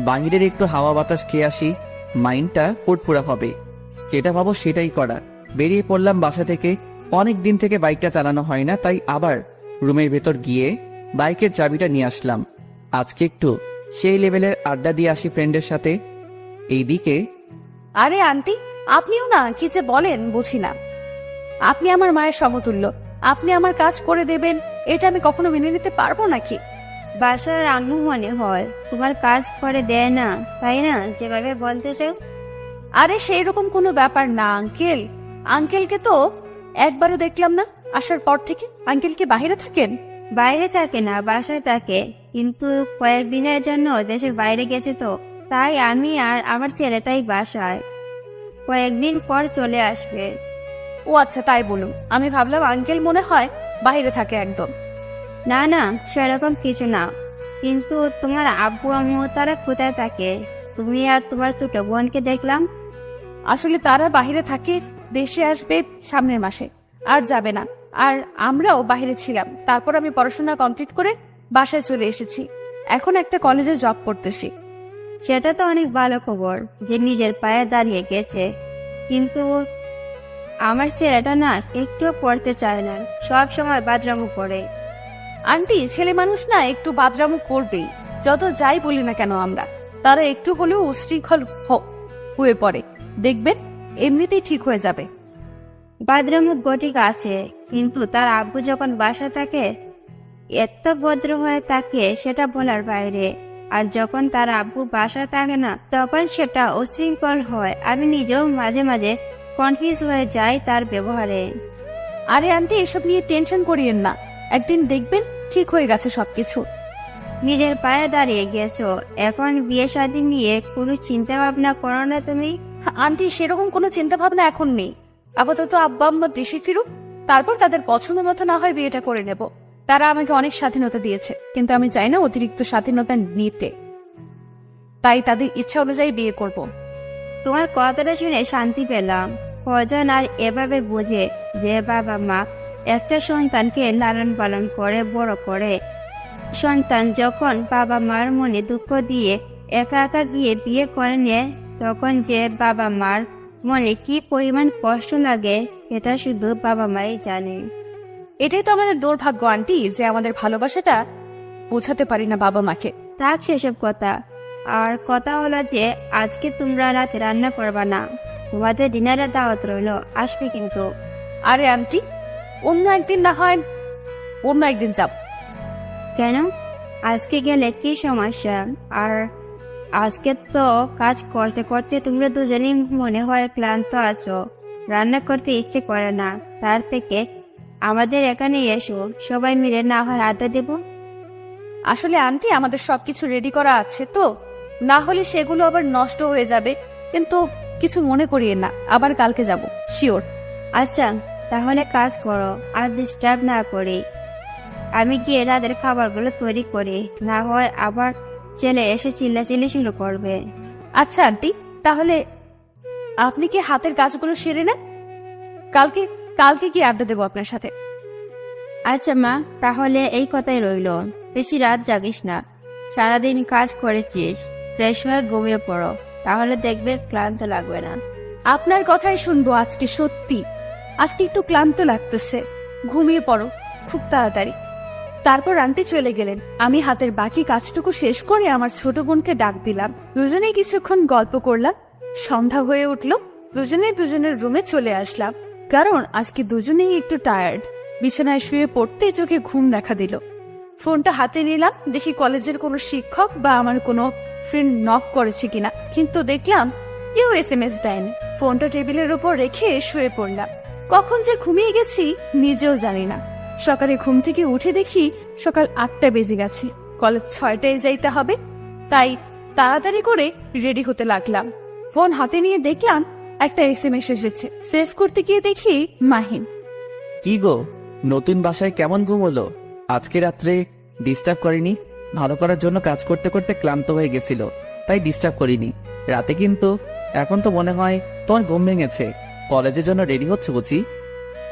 Speaker 2: বাইরের একটু হাওয়া বাতাস খেয়ে আসি, মাইন্ডটা ফুরফুরা হবে। যেটা ভাবো সেটাই করা। বেরিয়ে পড়লাম বাসা থেকে। অনেক দিন থেকে বাইকটা চালানো হয় না, তাই আবার রুমের ভেতর গিয়ে বাইকের চাবিটা নিয়ে আসলাম। আজকে একটু সেই লেভেলের আড্ডা দিয়ে আসি ফ্রেন্ডের সাথে। এইদিকে
Speaker 1: আরে আন্টি, আপনিও না কি যে বলেন বুঝি না। আপনি আমার মায়ের সমতুল্য, আপনি আমার কাজ করে দেবেন, এটা আমি কখনো মেনে নিতে পারবো নাকি?
Speaker 7: বাসার আম্মু মনে হয় তোমার কাজ করে দেয় না, তাই না, যেভাবে বলতে চাও?
Speaker 1: আরে সেই রকম কোনো ব্যাপার না আঙ্কেল। আঙ্কেলকে তো একবারও দেখলাম না আসার পর থেকে। আঙ্কেল কি বাইরে থাকেন?
Speaker 7: বাইরে থাকে না, বাসায় থাকে, কিন্তু কয়েকদিনের জন্য দেশের বাইরে গেছে, তো তাই আমি আর আমার ছেলেটাই বাসায়। কয়েকদিন পর চলে আসবে।
Speaker 1: ও আচ্ছা, তাই বলুন। আমি ভাবলাম আঙ্কেল মনে হয় বাইরে থাকে একদম।
Speaker 7: না না, সেরকম কিছু না। কিন্তু তোমার আব্বু আম্মু তারা কোথায় থাকে? তুমি আর তোমার ছোট বোনকে দেখলাম।
Speaker 1: আসলে তারা বাইরে থাকে, দেশে আসবে সামনের মাসে, আর যাবে না। আর আমরাও বাইরে ছিলাম, তারপর আমি পড়াশোনা কমপ্লিট করে বাসায় চলে এসেছি। এখন একটা কলেজে জব করতেছি।
Speaker 7: সেটা তো অনেক ভালো খবর যে নিজের পায়ে দাঁড়িয়ে গেছে, কিন্তু আমার ছেলেটা না একটু পড়তে চায় না, সব সময় বাদরামু করে।
Speaker 1: আন্টি, ছেলে মানুষ না একটু বাদরামো করবেই, যত যাই বলি না কেন আমরা। তারা একটু হলেও উশৃঙ্খল হয়ে পড়ে, দেখবেন এমনিতেই ঠিক হয়ে যাবে।
Speaker 7: বাদরামু গটিক আছে, কিন্তু তার আব্বু যখন বাসা থাকে এত ভদ্র হয়ে থাকে সেটা বলার বাইরে। আর যখন তার আব্বু বাসা থাকে না তখন সেটা উশৃঙ্খল হয়। আমি নিজেও মাঝে মাঝে কনফিউজ হয়ে যাই তার ব্যবহারে।
Speaker 1: আরে আন্টি, এসব নিয়ে টেনশন করিয়েন না, একদিন দেখবেন ঠিক হয়ে গেছে সবকিছু।
Speaker 7: নিজের পায়ে দাঁড়িয়ে গেছো, এখন বিয়ে শাদী নিয়ে কোনো চিন্তা ভাবনা করো না তুমি?
Speaker 1: আন্টি, সেরকম কোনো চিন্তা ভাবনা এখন নেই। আপাতত আব্বা আম্মা দেশে ফিরুক, তারপর তাদের পছন্দ মতো না হয় বিয়েটা করে নেব। তারা আমাকে অনেক স্বাধীনতা দিয়েছে, কিন্তু আমি চাই না অতিরিক্ত স্বাধীনতা নিতে, তাই তাদের ইচ্ছা অনুযায়ী বিয়ে করব।
Speaker 7: তোমার কথাটা শুনে শান্তি পেলাম। কজন আর এভাবে বোঝে যে বাবা মা একটা সন্তানকে লালন পালন করে বড় করে। সন্তান যখন বাবা মার মনে দুঃখ দিয়ে একা একা গিয়ে বিয়ে করে নেয়, তখন যে বাবা মার মনে কি পরিমাণ কষ্ট লাগে এটা শুধু বাবা মাই জানে।
Speaker 1: এটাই তো আমাদের দুর্ভাগ্য আন্টি, যে আমাদের ভালোবাসাটা বোঝাতে পারি না বাবা মাকে।
Speaker 7: থাক সেসব কথা। আর কথা হলো যে আজকে তোমরা রাতে রান্না করবা না, তোমাদের ডিনারের দাওয়াত রইলো, আসবে কিন্তু।
Speaker 1: আরে আন্টি, অন্য একদিন না হয় অন্য একদিন যাব।
Speaker 7: কেন? আজকে গেলে কি সমস্যা? আর আজকে তো কাজ করতে করতে তোমরা দুজনেই মনে হয় ক্লান্ত আছো, রান্না করতে ইচ্ছে করে না। তার থেকে আমাদের এখানে এসো, সবাই মিলে না হয় আড্ডা দেব।
Speaker 1: আসলে আন্টি, আমাদের সবকিছু রেডি করা আছে তো, না হলে সেগুলো আবার নষ্ট হয়ে যাবে। কিন্তু কিছু মনে করিয়ে না, আবার কালকে যাব শিওর।
Speaker 7: আচ্ছা, তাহলে কাজ করো, আর ডিস্টার্ব না করি। আমি গিয়ে রাতের খাবারগুলো তৈরি করি, না হয় আবার ছেলে এসে চিল্লাচিল্লি শুরু করবে।
Speaker 1: আচ্ছা আন্টি, তাহলে আপনি কি হাতের কাজগুলো সেরে নেন, কালকে কালকে কি আড্ডা দেবো আপনার সাথে।
Speaker 7: আচ্ছা মা, তাহলে এই কথাই রইলো। বেশি রাত জাগিস না, সারাদিন কাজ করেছিস, ফ্রেশ হয়ে ঘুমিয়ে পড়ো, তাহলে দেখবে ক্লান্ত লাগবে না।
Speaker 1: আপনার কথাই শুনবো আজকে। সত্যি আজকে একটু ক্লান্ত লাগতেছে, ঘুমিয়ে পড়ো খুব তাড়াতাড়ি। তারপর আন্টি চলে গেলেন। আমি হাতের বাকি কাজটুকু শেষ করে আমার ছোট বোনকে ডাক দিলাম। দুজনেই কিছুক্ষণ গল্প করলাম। সন্ধ্যা হয়ে উঠলো, দুজনেই দুজনের রুমে চলে আসলাম, কারণ আজকে দুজনেই একটু টায়ার্ড। বিছানায় শুয়ে পড়তে চোখে ঘুম দেখা দিল। ফোনটা হাতে নিলাম, দেখি কলেজের কোনো শিক্ষক বা আমার কোনো ফ্রেন্ড নক করেছে কিনা, কিন্তু দেখলাম কেউ SMS দেয়নি। ফোনটা টেবিলের উপর রেখে শুয়ে পড়লাম। কখন যে ঘুমিয়ে গেছি নিজেও জানি না। সকালে ঘুম থেকে উঠে দেখি সকাল 8টা বেজে গেছে, কলেজ 6টায় যাইতে হবে, তাই তাড়াতাড়ি করে রেডি হতে লাগলাম। ফোন হাতে নিয়ে দেখলাম একটা SMS এসেছে। সেভ করতে গিয়ে দেখি মাহিন।
Speaker 2: কি গো, নতুন বাসায় কেমন ঘুম হলো? আজকে রাত্রে ডিস্টার্ব করিনি, ভালো করার জন্য কাজ করতে করতে ক্লান্ত হয়ে গেছিল, তাই ডিস্টার্ব করিনি রাতে। কিন্তু এখন তো মনে হয় তোমার ঘুম ভেঙেছে, কলেজের জন্য রেডি হচ্ছে বুঝি?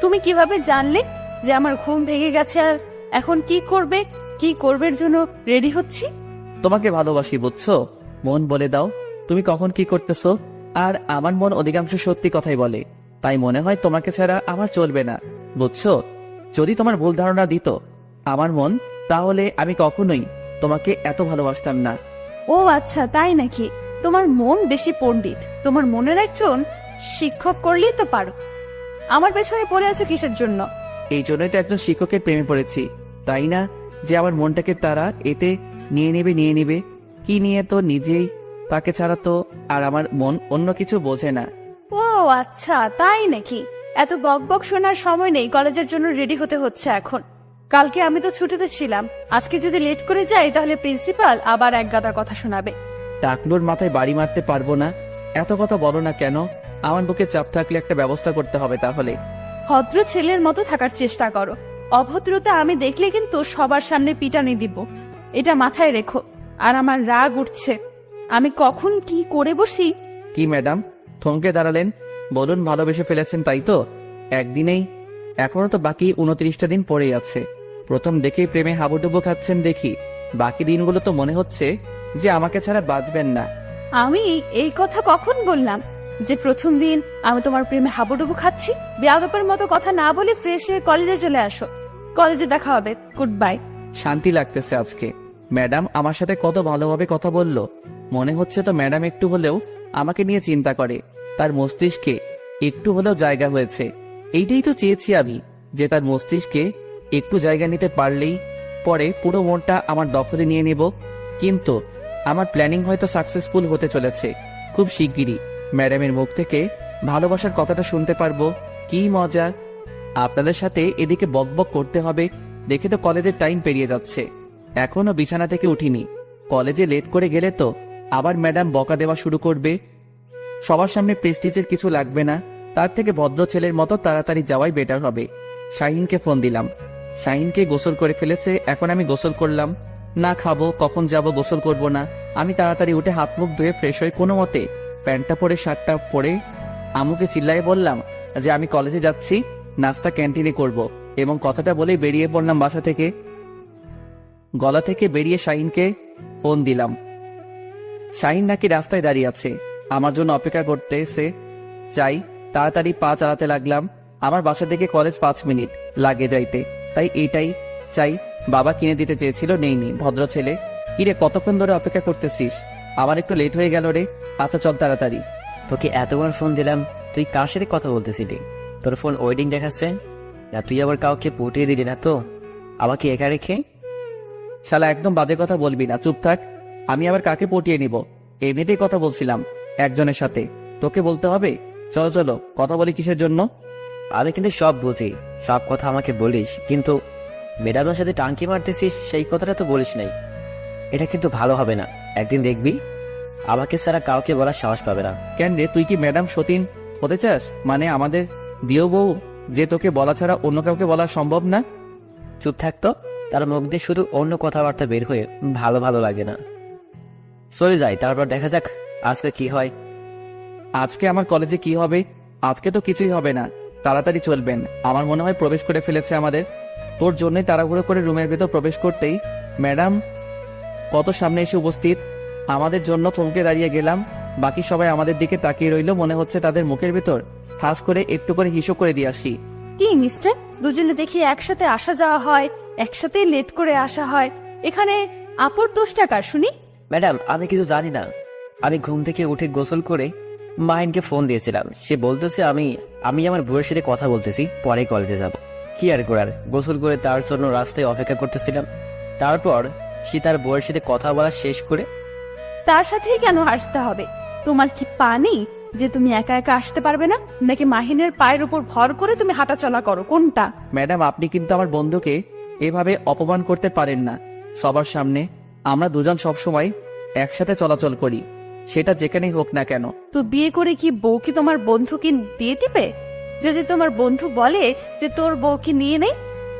Speaker 1: তুমি কিভাবে জানলে যে আমার ঘুম ভেঙে গেছে আর এখন কি করবের জন্য রেডি হচ্ছি?
Speaker 2: তোমাকে ভালোবাসি বুঝছো, মন বলে দাও তুমি কখন কি করতেছো। আর আমার মন অধিকাংশ সত্যি কথাই বলে, তাই মনে হয় তোমাকে ছাড়া আমার চলবে না বুঝছো। যদি তোমার ভুল ধারণা দিত আমার মন, তাহলে আমি কখনোই তোমাকে এত ভালোবাসতাম না।
Speaker 1: ও আচ্ছা, তাই নাকি? তোমার মন বেশি পণ্ডিত, তোমার মনের একজন শিক্ষক করলেই তো পারো। আমার পেছনে পড়ে আছো কিসের জন্য?
Speaker 2: এই জন্যই তো একজন শিক্ষকের প্রেমে পড়েছি, তাই না? যে আমার মনটাকে তারা এতে নিয়ে নেবে কি নিয়ে তো নিজেই, তাকে ছাড়া তো আর আমার মন অন্য কিছু বোঝে না।
Speaker 1: ও আচ্ছা, তাই নাকি? এত বক বক শোনার সময় নেই, কলেজের জন্য রেডি হতে হচ্ছে এখন। কালকে আমি তো ছুটিতে ছিলাম, আজকে যদি লেট করে যাই তাহলে প্রিন্সিপাল আবার এক গাদা কথা শোনাবে।
Speaker 2: টাকলুর মাথায় বাড়ি মারতে পারবো না, এত কথা বলো না কেন? আমার বুকে চাপ থাকলে একটা ব্যবস্থা করতে হবে তাহলে।
Speaker 1: ভদ্র ছেলের মতো থাকার চেষ্টা করো, অভদ্রতা আমি দেখলে কিন্তু সবার সামনে পিটানি দিব, এটা মাথায় রেখো। আর আমার রাগ উঠছে, আমি কখন কি করে বসি।
Speaker 2: কি ম্যাডাম, থমকে দাঁড়ালেন? বলুন, ভালোবেসে ফেলেছেন তাই তো? একদিনেই? এখনো তো বাকি 29টা দিন পড়েই আছে। প্রথম দেখেই প্রেমে হাবুডুবু খাচ্ছেন দেখি, বাকি দিনগুলো তো মনে হচ্ছে যে আমাকে ছাড়া বাঁচবেন না।
Speaker 1: আমি এই কথা কখন বললাম যে প্রথম দিন আমি তোমার প্রেমে হাবুডুবু খাচ্ছি? বেয়াদবের মতো কথা না বলে ফ্রেশ হয়ে কলেজে চলে আসো, কলেজে দেখা হবে, গুড বাই।
Speaker 2: শান্তি লাগতেছে আজকে। ম্যাডাম আমার সাথে কত ভালোভাবে কথা বলল, মনে হচ্ছে তো ম্যাডাম একটু হলেও আমাকে নিয়ে চিন্তা করে, তার মস্তিষ্কে একটু হলেও জায়গা হয়েছে। এইটাই তো চেয়েছি আমি, যে তার মস্তিষ্কে একটু জায়গা নিতে পারলেই পরে পুরো মনটা আমার দখলে নিয়ে নেব। কিন্তু আমার প্ল্যানিং হয়তো সাকসেসফুল হতে চলেছে। খুব শিগগিরই ম্যাডামের মুখ থেকে ভালোবাসার কথাটা শুনতে পারবো। কি মজা! আপনাদের সাথে এদিকে বকবক করতে হবে দেখে তো কলেজের টাইম পেরিয়ে যাচ্ছে, এখনো বিছানা থেকে উঠিনি। কলেজে লেট করে গেলে তো আবার ম্যাডাম বকা দেওয়া শুরু করবে। সবার সামনে প্রেস্টিজের কিছু লাগবে না, তার থেকে ভদ্র ছেলের মতো তাড়াতাড়ি যাওয়াই বেটার হবে। শাহিনকে ফোন দিলাম। শাহিনকে গোসল করে ফেলেছে, এখন আমি গোসল করলাম না। খাবো কখন, যাব গোসল করব না। আমি তাড়াতাড়ি উঠে হাত মুখ ধুয়ে ফ্রেশ হয়ে কোনো মতে প্যান্টটা পরে শার্টটা পরে আম্মুকে চিল্লায়ে বললাম যে আমি কলেজে যাচ্ছি, নাস্তা ক্যান্টিনে করব, এবং কথাটা বলেই বেরিয়ে পড়লাম বাসা থেকে। গলা থেকে বেরিয়ে শাহিনকে ফোন দিলাম। শাহিন নাকি রাস্তায় দাঁড়িয়ে আছে, আমার জন্য অপেক্ষা করতেছে। চাই তাড়াতাড়ি পা চালাতে লাগলাম। আমার বাসা থেকে কলেজ 5 মিনিট লাগে যাইতে, তাই এইটাই চাই। বাবা কিনে দিতে চেয়েছিল, নেইনি। ভদ্র ছেলে। কিরে, কতক্ষণ ধরে অপেক্ষা করতেছিস? আমার একটু লেট হয়ে গেল রে। আচ্ছা চল তাড়াতাড়ি।
Speaker 3: তোকে এতবার ফোন দিলাম, তুই কার সাথে কথা বলতেছিলি? তোর ফোন ওয়েডিং দেখাচ্ছে না? তুই আবার কাউকে পটিয়ে দিলি না তো আমাকে একা রেখে?
Speaker 2: শালা একদম বাজে কথা বলবি না, চুপ থাক। আমি আবার কাকে পটিয়ে নিব? এমনিতেই কথা বলছিলাম একজনের সাথে, তোকে বলতে হবে? চলো চলো, কথা বলি কিসের জন্য?
Speaker 3: আমি কিন্তু সব বুঝি, সব কথা আমাকে বলিস, কিন্তু ম্যাডামের সাথে টাঙ্কি মারতেছিস সেই কথাটা তো বলিস নাই। এটা কিন্তু ভালো হবে না। একদিন দেখবি আমাকে ছাড়া কাউকে বলার সাহস পাবে না।
Speaker 2: কেন রে, তুই কি ম্যাডাম সতীন হতে চাস? মানে আমাদের দিও বউ, যে তোকে বলা ছাড়া অন্য কাউকে বলা সম্ভব না?
Speaker 3: চুপ থাকতো, তার মুখ দিয়ে শুধু অন্য কথাবার্তা বের হয়ে ভালো ভালো লাগে না। চলে যাই, তারপর দেখা যাক আজকে কি হয়।
Speaker 2: আজকে আমার কলেজে কি হবে? আজকে তো কিছুই হবে না, তাড়াতাড়ি চলবেন। আমার মনে হয় প্রবেশ করে ফেলেছে আমাদের। তোর জন্যই তাড়াহুড়ো করে রুমের ভেতর প্রবেশ করতেই ম্যাডাম কত সামনে এসে উপস্থিত। আমাদের জন্য থমকে দাঁড়িয়ে গেলাম। বাকি সবাই আমাদের দিকে তাকিয়ে রইল, মনে হচ্ছে তাদের মুখের ভেতর ঠাস করে একটু করে হিসো করে দিয়ে আসি।
Speaker 1: কি মিস্টার, দুজনে দেখি একসাথে আসা যাওয়া হয়, একসাথে লেট করে আসা হয়, এখানে আপুর দোষটা কার শুনি?
Speaker 3: ম্যাডাম, আমি কিছু জানি না। আমি ঘুম থেকে উঠে গোসল করে মাহিনকে ফোন দিয়েছিলাম। সে বলতেছে আমি আমার বউয়ের সাথে কথা বলতেছি, পরে কলেজে যাব। কি আর করার, গোসল করে তার জন্য রাস্তায় অপেক্ষা করতেছিলাম। তারপর সে তার বউয়ের সাথে কথা বলা শেষ করে।
Speaker 1: তার সাথেই কেন আসতে হবে? তোমার কি পা নেই যে তুমি একা একা আসতে পারবে না? নাকি মাহিনের পায়ের উপর ভর করে তুমি হাঁটাচলা করো? কোনটা?
Speaker 2: ম্যাডাম, আপনি কিন্তু আমার বন্ধুকে এভাবে অপমান করতে পারেন না সবার সামনে। আমরা দুজন সবসময় একসাথে চলাচল করি, সেটা যেখানেই হোক না কেন।
Speaker 1: তো বিয়ে করে কি বউ কি তোমার বন্ধুকে দিয়ে দিবে? যদি তোমার বন্ধু বলে যে তোর বউকে নিয়ে নেই?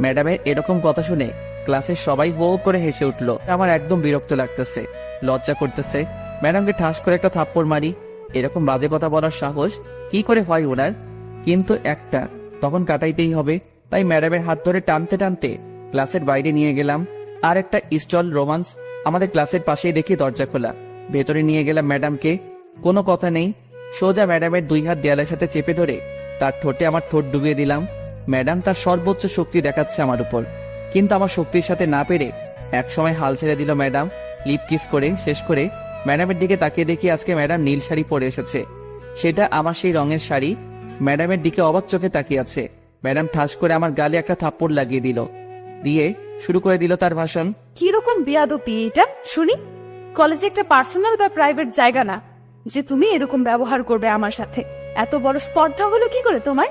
Speaker 2: ম্যাডামের এরকম কথা শুনে ক্লাসের সবাই হো করে হেসে উঠল। আমার একদম বিরক্ত লাগতেছে, লজ্জা করতেছে। ম্যাডামকে ঠাস করে একটা থাপ্পড় মারি। এরকম বাজে কথা বলার সাহস কি করে হয় ওনার? কিন্তু একটা তখন কাটাইতেই হবে, তাই ম্যাডামের হাত ধরে টানতে টানতে ক্লাসের বাইরে নিয়ে গেলাম। আর একটা স্টল রোমান্স আমাদের ক্লাসের পাশেই দেখি দরজা খোলা। ভেতরে নিয়ে গেলাম ম্যাডামকে। কোনো কথা নেই, সোজা ম্যাডামের 2 হাত দেয়ালের সাথে চেপে ধরে তার ঠোঁটে আমার ঠোঁট ডুবিয়ে দিলাম। ম্যাডাম তার সর্বোচ্চ শক্তি দেখাচ্ছে আমার উপর, কিন্তু আমার শক্তির সাথে না পেরে একসময় হাল ছেড়ে দিল ম্যাডাম। লিপ কিস করে শেষ করে ম্যাডামের দিকে তাকিয়ে দেখি আজকে ম্যাডাম নীল শাড়ি পরে এসেছে। সেটা আমার সেই রঙের শাড়ি। ম্যাডামের দিকে অবাক চোখে তাকিয়ে আছে। ম্যাডাম ঠাস করে আমার গালে একটা থাপ্পড় লাগিয়ে দিল, দিয়ে শুরু করে দিল তার ভাষণ।
Speaker 1: কিরকম বেয়াদবি এটা শুনি? কলেজে একটা পার্সোনাল বা প্রাইভেট জায়গা না যে তুমি এরকম ব্যবহার করবে আমার সাথে। এত বড় স্পর্ধা হলো কি করে তোমার?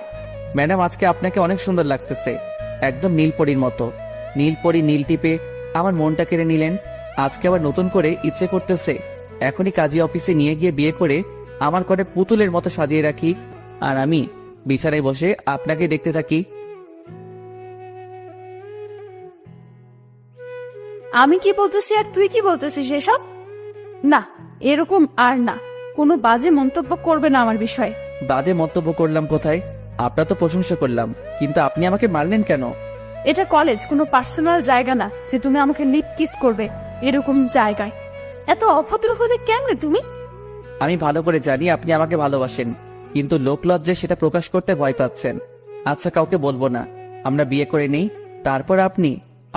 Speaker 2: ম্যাডাম, আজকে আপনাকে অনেক সুন্দর লাগতেছে, একদম নীলপরীর মতো। নীল পরি নীল টিপে আমার মনটা কেড়ে নিলেন। আজকে আবার নতুন করে ইচ্ছে করতেছে এখনই কাজী অফিসে নিয়ে গিয়ে বিয়ে করে আমার ঘরে পুতুলের মতো সাজিয়ে রাখি, আর আমি বিছানায় বসে আপনাকে দেখতে থাকি।
Speaker 1: আমি কি বলতেছি আর তুই কি বলতেছিস এসব? না, এরকম আর না। কোনো বাজে মন্তব্য করবে না আমার বিষয়ে।
Speaker 2: বাজে মন্তব্য করলাম কোথায়? আপনার তো প্রশংসা করলাম, কিন্তু আপনি আমাকে মারলেন কেন?
Speaker 1: এটা কলেজ, কোনো পার্সোনাল জায়গা না যে তুমি আমাকে লিপ কিস করবে এরকম জায়গায়। এত অভদ্র হলে কেমনে তুমি?
Speaker 2: আমি ভালো করে জানি আপনি আমাকে ভালোবাসেন, কিন্তু লোক লজ্জায় সেটা প্রকাশ করতে ভয় পাচ্ছেন। আচ্ছা, কাউকে বলবো না, আমরা বিয়ে করে নেই, তারপর আপনি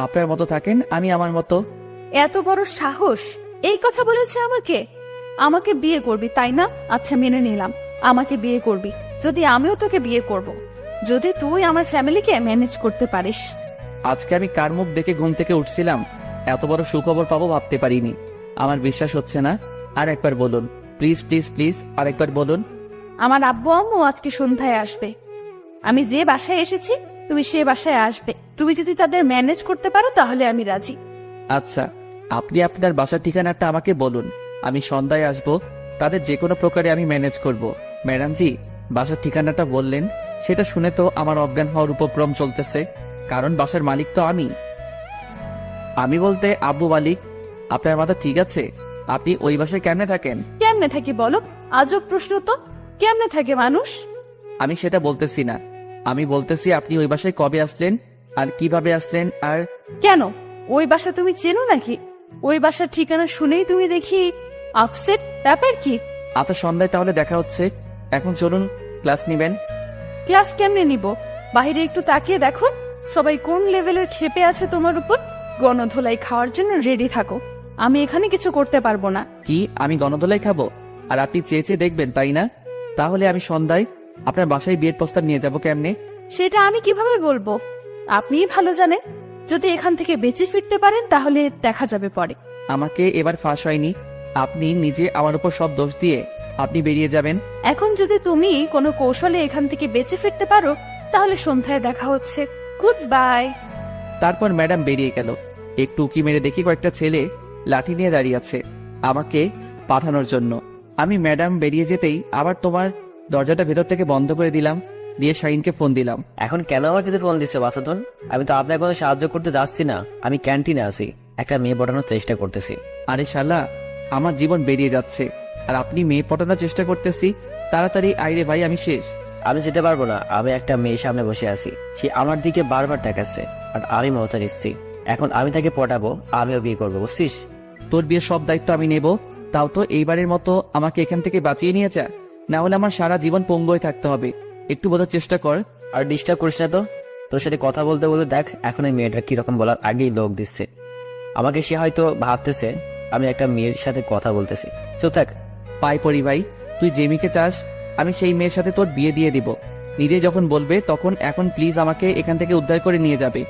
Speaker 2: আপনার মতো থাকেন, আমি আমার মতো।
Speaker 1: এত বড় সাহস! এই কথা বলেছে আমাকে? আমাকে বিয়ে করবি তাই না? আচ্ছা, মেনে নিলাম আমাকে বিয়ে করবি। যদি আমিও তোকে বিয়ে করব, যদি তুই আমার ফ্যামিলিকে ম্যানেজ করতে পারিস।
Speaker 2: আজকে আমি কার মুখ দেখে ঘুম থেকে উঠছিলাম, এত বড় সুখবর পাবো ভাবতে পারিনি। আমার বিশ্বাস হচ্ছে না, আর একবার বলুন প্লিজ প্লিজ প্লিজ, আর একবার বলুন।
Speaker 1: আমার আব্বু আম্মু আজকে সন্ধ্যায় আসবে। আমি যে বাসায় এসেছি তুমি সে বাসায় আসবে। তুমি যদি তাদের ম্যানেজ করতে পারো তাহলে আমি রাজি।
Speaker 2: আচ্ছা, আপনি আপনার বাসার ঠিকানাটা আমাকে বলুন, আমি সন্ধ্যায় আসবো। তাদের যে কোনো প্রকারে আমি ম্যানেজ করব। ম্যাডাম জি, বাসার ঠিকানাটা বললেন, সেটা শুনে তো আমার অজ্ঞান হওয়ার উপক্রম চলতেছে, কারণ বাসার মালিক তো আমি। আমি বলতে আব্বু মালিক। আপনার মাথা ঠিক আছে? আপনি ওই বাসায় কেমনে থাকেন?
Speaker 1: কেমনে থাকি বলো? আজব প্রশ্ন তো। কেমনে থাকে মানুষ?
Speaker 2: আমি সেটা বলতেছি না, আমি বলতেছি আপনি ওই বাসায় কবে আসলেন আর কিভাবে আসলেন। আর
Speaker 1: কেন, ওই বাসা তুমি চেনো নাকি? ওই বাসার ঠিকানা শুনেই তুমি দেখি আপসেট। ব্যাপার কি?
Speaker 2: আচ্ছা, সন্ধ্যায় তাহলে দেখা হচ্ছে। এখন চলুন, ক্লাস নিবেন।
Speaker 1: ক্লাস কেমনে নিব? বাইরে একটু তাকিয়ে দেখো সবাই কোন লেভেলের ক্ষেপে আছে তোমার উপর। গণধোলাই খাওয়ার জন্য রেডি থাকো। আমি এখানে কিছু করতে পারবো না।
Speaker 2: কি আমি গণদোলাই খাবো আর আপনি চেয়ে চেয়ে দেখবেন, তাই না? তাহলে আমি সন্ধ্যায় আপনার বাসায় বিয়ের প্রস্তাব নিয়ে যাব কেমনে?
Speaker 1: সেটা আমি কিভাবে বলবো? আপনিই ভালো জানেন। যদি এখান থেকে বেঁচে ফিরতে পারেন তাহলে দেখা যাবে পরে।
Speaker 2: আমাকে এবার ফাঁস হয়নি, আপনি নিজে আমার উপর সব দোষ দিয়ে আপনি বেরিয়ে যাবেন।
Speaker 1: এখন যদি তুমি কোনো কৌশলে এখান থেকে বেঁচে ফিরতে পারো তাহলে সন্ধ্যায় দেখা হচ্ছে। Good bye.
Speaker 2: তারপর ম্যাডাম বেরিয়ে গেল। একটু উকি মেরে দেখি কয়েকটা ছেলে লাঠি নিয়ে দাঁড়িয়ে আছে আমাকে পাঠানোর জন্য। আমি ম্যাডাম বেরিয়ে যেতেই আবার তোমার দরজাটা ভেতর থেকে বন্ধ করে দিলাম, দিয়ে শাহিনকে ফোন দিলাম।
Speaker 3: এখন কেন আমার কাছে ফোন দিচ্ছে বাসাতন? আমি তো আপনার কোনো সাহায্য করতে যাচ্ছি না, আমি ক্যান্টিনে আছি, একটা মেয়ে পটানোর চেষ্টা করতেছি।
Speaker 2: আরে শালা, আমার জীবন বেরিয়ে যাচ্ছে আর আপনি মেয়ে পটানোর চেষ্টা করতেছি। তাড়াতাড়ি আইরে ভাই, আমি শেষ।
Speaker 3: আমি যেতে পারবো না, আমি একটা মেয়ের সামনে বসে আছি, সে আমার দিকে বারবার তাকাচ্ছে, আর আমি মজা নিচ্ছি। এখন আমি তাকে পটাবো, আমিও বিয়ে করবো, বুঝছিস?
Speaker 2: তোর বিয়ের সব দায়িত্ব আমি নেব, তাও তো এইবারের মতো আমাকে এখান থেকে বাঁচিয়ে নিয়ে যা, না হলে আমার সারা জীবন পঙ্গু হয়ে থাকতে হবে। একটু বোঝার চেষ্টা কর।
Speaker 3: আর ডিস্টার্ব করিস না তো। তোর সাথে কথা বলতে বলতে দেখ এখন এই মেয়েটা কিরকম বলার আগেই লোক দিচ্ছে আমাকে। সে হয়তো ভাবতেছে আমি একটা মেয়ের সাথে কথা বলতেছি। চুপ থাক।
Speaker 2: পাই পরি ভাই, তুই যে মেয়েকে চাস আমি সেই মেয়ের সাথে তোর বিয়ে দিয়ে দিব। নিজে যখন বলবে তখন। এখন প্লিজ আমাকে এখান থেকে উদ্ধার করে নিয়ে যাবে।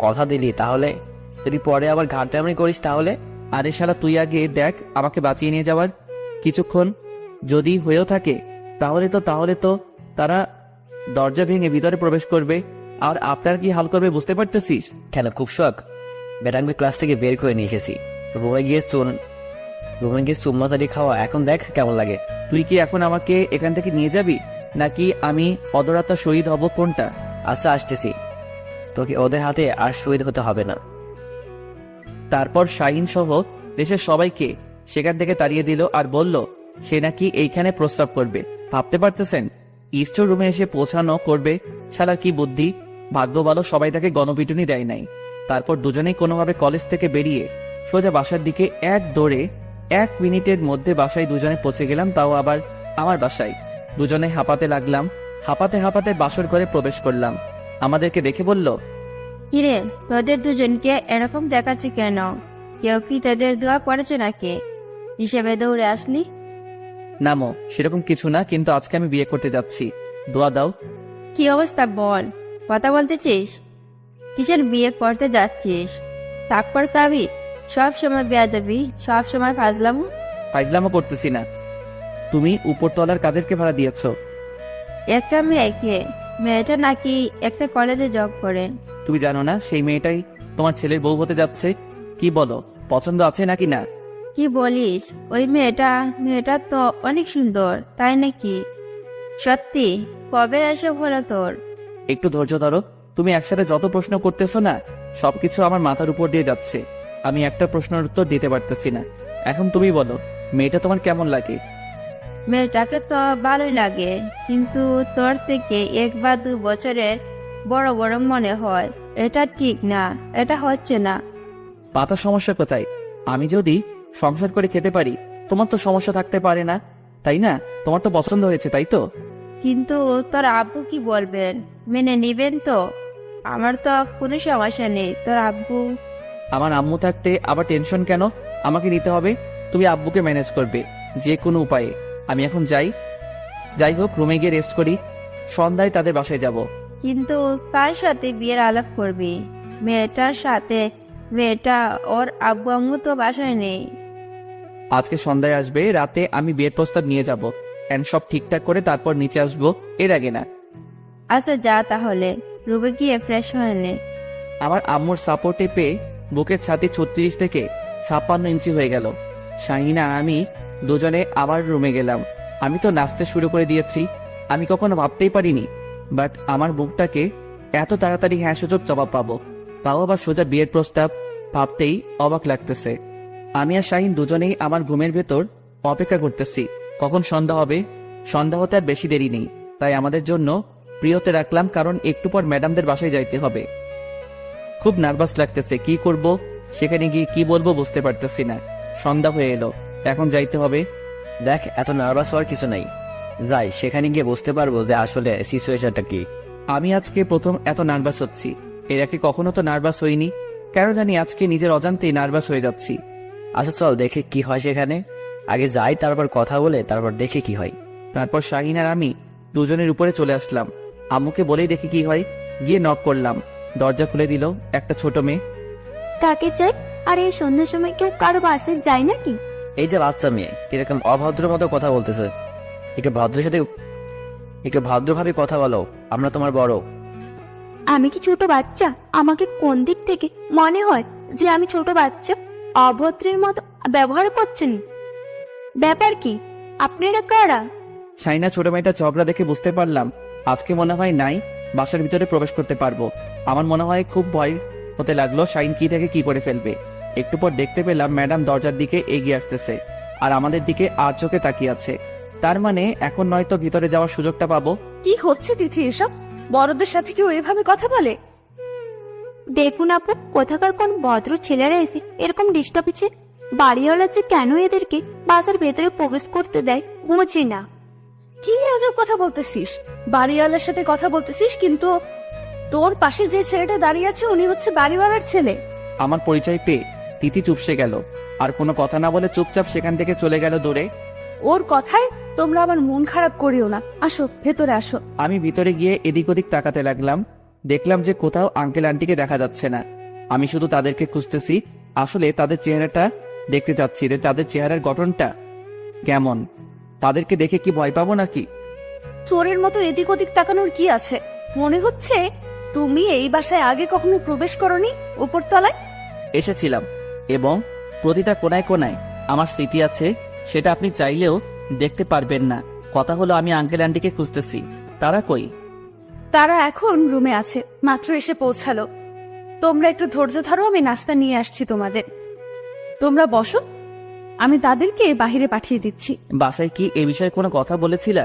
Speaker 3: কথা দিলি, তাহলে যদি পরে আবার ঘাটতামি করিস তাহলে?
Speaker 2: আরে শালা, তুই আগে দেখ আমাকে বাঁচিয়ে নিয়ে যাওয়ার কিছুক্ষণ যদি হয়েও থাকে তাহলে তো তারা দরজা ভেঙে ভিতরে প্রবেশ করবে, আর আপনার কি হাল করবে বুঝতে পারতেছিস?
Speaker 3: কেন, খুব শখ? বেটাংকে ক্লাস থেকে বের করে নিয়ে এসেছি, রুমে গিয়ে চুম্মাচারি খাওয়া, এখন দেখ কেমন লাগে।
Speaker 2: তুই কি এখন আমাকে এখান থেকে নিয়ে যাবি, নাকি আমি অদরাত্মা শহীদ হব, কোনটা?
Speaker 3: আচ্ছা, আসতেছি, তোকে ওদের হাতে আর শহীদ হতে হবে না।
Speaker 2: তারপর শাহিন সহ দেশের সবাইকে সেখান থেকে তাড়িয়ে দিল আর বলল সে নাকি এইখানে প্রস্রাব করবে। ভাবতে পারতেছেন? স্টোর রুমে এসে পৌঁছানো করবে। শালার কি বুদ্ধি! ভাগ্য ভালো সবাই তাকে গণপিটুনি দেয় নাই। তারপর দুজনেই কোনোভাবে কলেজ থেকে বেরিয়ে সোজা বাসার দিকে এক দৌড়ে 1 মিনিটের মধ্যে বাসায় দুজনে পৌঁছে গেলাম, তাও আবার আমার বাসায়। দুজনে হাঁপাতে লাগলাম, হাঁপাতে হাঁপাতে বাসর ঘরে প্রবেশ করলাম। আমাদেরকে দেখে বলল,
Speaker 7: কিরে, তোদের দুজনকে এরকম দেখাচ্ছে কেন? কেউ কি তোদের দোয়া করেছে নাকি হিসেবে দৌড়ে আসলি?
Speaker 2: নামো, সেরকম কিছু না, কিন্তু আজকে আমি বিয়ে করতে যাচ্ছি, দোয়া দাও।
Speaker 7: কি অবস্থা বল, কথা বলতেছিস? কিসের বিয়ে করতে যাচ্ছিস? তারপর কাবি সব সময় বেয়াদবি, সব সময় ফাজলামো।
Speaker 2: ফাইজলামও করতেছি না। তুমি উপরতলার কাদেরকে ভাড়া দিয়েছো?
Speaker 7: একটা মেয়েকে, মেয়েটা নাকি একটা কলেজে জব করে।
Speaker 2: তুমি জানো না সেই মেয়েটাই তোমার ছেলের বউ হতে যাচ্ছে। কি বলো, পছন্দ আছে নাকি না?
Speaker 7: কি বলিস? ওই মেয়েটা তো অনেক সুন্দর, তাই নাকি? সত্যি? কবে এসে হলো তোর?
Speaker 2: একটু ধৈর্য ধরো। তুমি একসাথে যত প্রশ্ন করতেছো না, সবকিছু আমার মাথার উপর দিয়ে যাচ্ছে। আমি একটা প্রশ্নের উত্তর দিতে পারতেছি না। এখন তুমি বলো, মেয়েটা তোমার কেমন লাগে?
Speaker 7: মেয়েটাকে তো ভালোই লাগে, কিন্তু তোর থেকে 1 বা 2 বছরের বড় বড় মনে হয়। এটা ঠিক না, এটা হচ্ছে না।
Speaker 2: পাতার সমস্যা কোথায়? আমি যদি সংসার করে খেতে পারি, তোমার তো সমস্যা থাকতে পারে না, তাই না? তোমার তো পছন্দ হয়েছে, তাই তো?
Speaker 7: কিন্তু তোর আব্বু কি বলবেন? মেনে নিবেন তো? আমার তো কোনো সমস্যা নেই, তোর আব্বু।
Speaker 2: আমার আম্মু থাকতে আবার টেনশন কেন? আমাকে নিতে হবে। তুমি আব্বুকে ম্যানেজ করবে যে কোনো উপায়ে। আমি এখন যাই হোক, রুমে গিয়ে রেস্ট করি। সন্ধ্যায় তাদের বাসায় যাব।
Speaker 7: কিন্তু কার সাথে বিয়ের আলাপ করবি? মেয়েটার সাথে। মেয়েটা ওর আব্বু আম্মু তো বাসায় নেই।
Speaker 2: আজকে সন্ধ্যায় আসবে, রাতে আমি বিয়ের প্রস্তাব নিয়ে যাব। এন্ড সব ঠিকঠাক করে তারপর নিচে আসবো, এর আগে না।
Speaker 7: আচ্ছা যা তাহলে, রুমে গিয়ে ফ্রেশ হয়ে নে।
Speaker 2: আমার আম্মুর সাপোর্টে পেয়ে বুকের ছাতি 36 থেকে 56 ইঞ্চি হয়ে গেল। শাহিনা আর আমি দুজনে আবার রুমে গেলাম। আমি তো নাচতে শুরু করে দিয়েছি। আমি কখনো ভাবতেই পারিনি, বাট আমার বুকটাকে এত তাড়াতাড়ি হ্যাঁ সুযোগ জবাব পাবো, তাও আবার সোজা বিয়ের প্রস্তাব। ভাবতেই অবাক লাগতেছে। আমি আর শাহিন দুজনেই আমার ঘুমের ভেতর অপেক্ষা করতেছি কখন সন্ধ্যা হবে। সন্ধ্যা হতে আর বেশি দেরি নেই, তাই আমাদের জন্য প্রিয়তে রাখলাম, কারণ একটু পর ম্যাডামদের বাসায় যাইতে হবে। খুব নার্ভাস লাগতেছে, কি করব, সেখানে গিয়ে কি বলবো বুঝতে পারতেছি না। সন্ধ্যা হয়ে এলো, এখন যাইতে হবে।
Speaker 3: দেখ, এত নার্ভাস হওয়ার কিছু নাই। যাই, সেখানে গিয়ে বুঝতে পারবো যে আসলে সিচুয়েশনটা কি।
Speaker 2: আমি আজকে প্রথম এত নার্ভাস হচ্ছি। এর আগে কখনো তো নার্ভাস হইনি, কেন জানি আজকে নিজের অজান্তেই নার্ভাস হয়ে যাচ্ছি।
Speaker 3: আচ্ছা চল দেখে কি হয় সেখানে। আগে যাই, তারপর কথা বলে তারপর দেখে কি হয়।
Speaker 2: তারপর শাহিন আর আমি দুজনের উপরে চলে আসলাম। আম্মুকে বলেই দেখি কি হয়। গিয়ে নক করলাম, দরজা খুলে দিল একটা ছোট মেয়ে।
Speaker 4: কাকে চাই? আর এই সন্ধ্যার সময় কেউ কারো বাসায় যায় নাকি?
Speaker 3: এই যে বাচ্চা মেয়ে কিরকম অভদ্র মতো কথা বলতেছে। একটু ভদ্রের সাথে একটু ভদ্রভাবে কথা বলো, আমরা তোমার বড়।
Speaker 4: আমি কি ছোট বাচ্চা? আমাকে কোন দিক থেকে মনে হয় যে আমি ছোট বাচ্চা? অভদ্রের মতো ব্যবহার করছেন। ব্যাপার কি? আপনারা কারা?
Speaker 2: শাহিনা ছোট মেয়েটা ঝগড়া দেখে বুঝতে পারলাম আজকে মনে হয় নাই বাসার ভিতরে প্রবেশ করতে পারবো। আমার মনে হয় খুব ভয় হতে লাগলো শাহিন কি থেকে কি করে ফেলবে। একটু পর দেখতে পেলাম ম্যাডাম দরজার দিকে এগিয়ে আসতেছে আর আমাদের দিকে আর চোখে তাকিয়ে আছে। তার মানে এখন নয়তো ভিতরে যাওয়ার সুযোগটা পাবো।
Speaker 1: কি হচ্ছে তিথি এসব? বড়দের সাথে কেউ এভাবে কথা বলে?
Speaker 4: দেখুন আপু, কোথাকার কোন ভদ্র ছেলেরা এসে এরকম ডিস্টার্ব হচ্ছে। বাড়িওয়ালা যে কেন এদেরকে বাসার ভেতরে প্রবেশ করতে দেয় বুঝি না।
Speaker 1: কি আজব কথা বলতেছিস? বাড়িওয়ালার সাথে কথা বলতেছিস, কিন্তু তোর পাশে যে ছেলেটা দাঁড়িয়ে আছে উনি হচ্ছে বাড়িওয়ালার ছেলে।
Speaker 2: আমার পরিচয় পেয়ে তিথি চুপসে গেল, আর কোনো কথা না বলে চুপচাপ সেখান থেকে চলে গেল দৌড়ে।
Speaker 1: ওর কথায় তোমরা আমার মন খারাপ করিও না। আসো ভেতরে আসো।
Speaker 2: আমি ভিতরে গিয়ে এদিক ওদিক তাকাতে লাগলাম। দেখলাম যে কোথাও আঙ্কেল আন্টিকে দেখা যাচ্ছে না। আমি শুধু তাদেরকে খুঁজতেছি। আসলে তাদের চেহারাটা দেখতে চাচ্ছি যে তাদের চেহারার গঠনটা কেমন। তাদেরকে দেখে কি ভয় পাবো নাকি?
Speaker 1: চোরের মতো এদিক ওদিক তাকানোর কি আছে? মনে হচ্ছে তুমি এই বাসায় আগে কখনো প্রবেশ করনি। উপরতলায়
Speaker 2: এসেছিলাম এবং প্রতিটা কোনায় কোনায় আমার স্মৃতি আছে, সেটা আপনি চাইলেও দেখতে পারবেন না। কথা হলো আমি আঙ্কেল আন্টিকে খুঁজতেছি। তারা কই?
Speaker 1: তারা এখন রুমে আছে, মাত্র এসে পৌঁছালো। তোমরা একটু ধৈর্য ধরো, আমি নাস্তা নিয়ে আসছি তোমাদের। তোমরা বসো, আমি তাদেরকে বাহিরে পাঠিয়ে দিচ্ছি।
Speaker 2: বাসায় কি এ বিষয়ে কোনো কথা বলেছিলা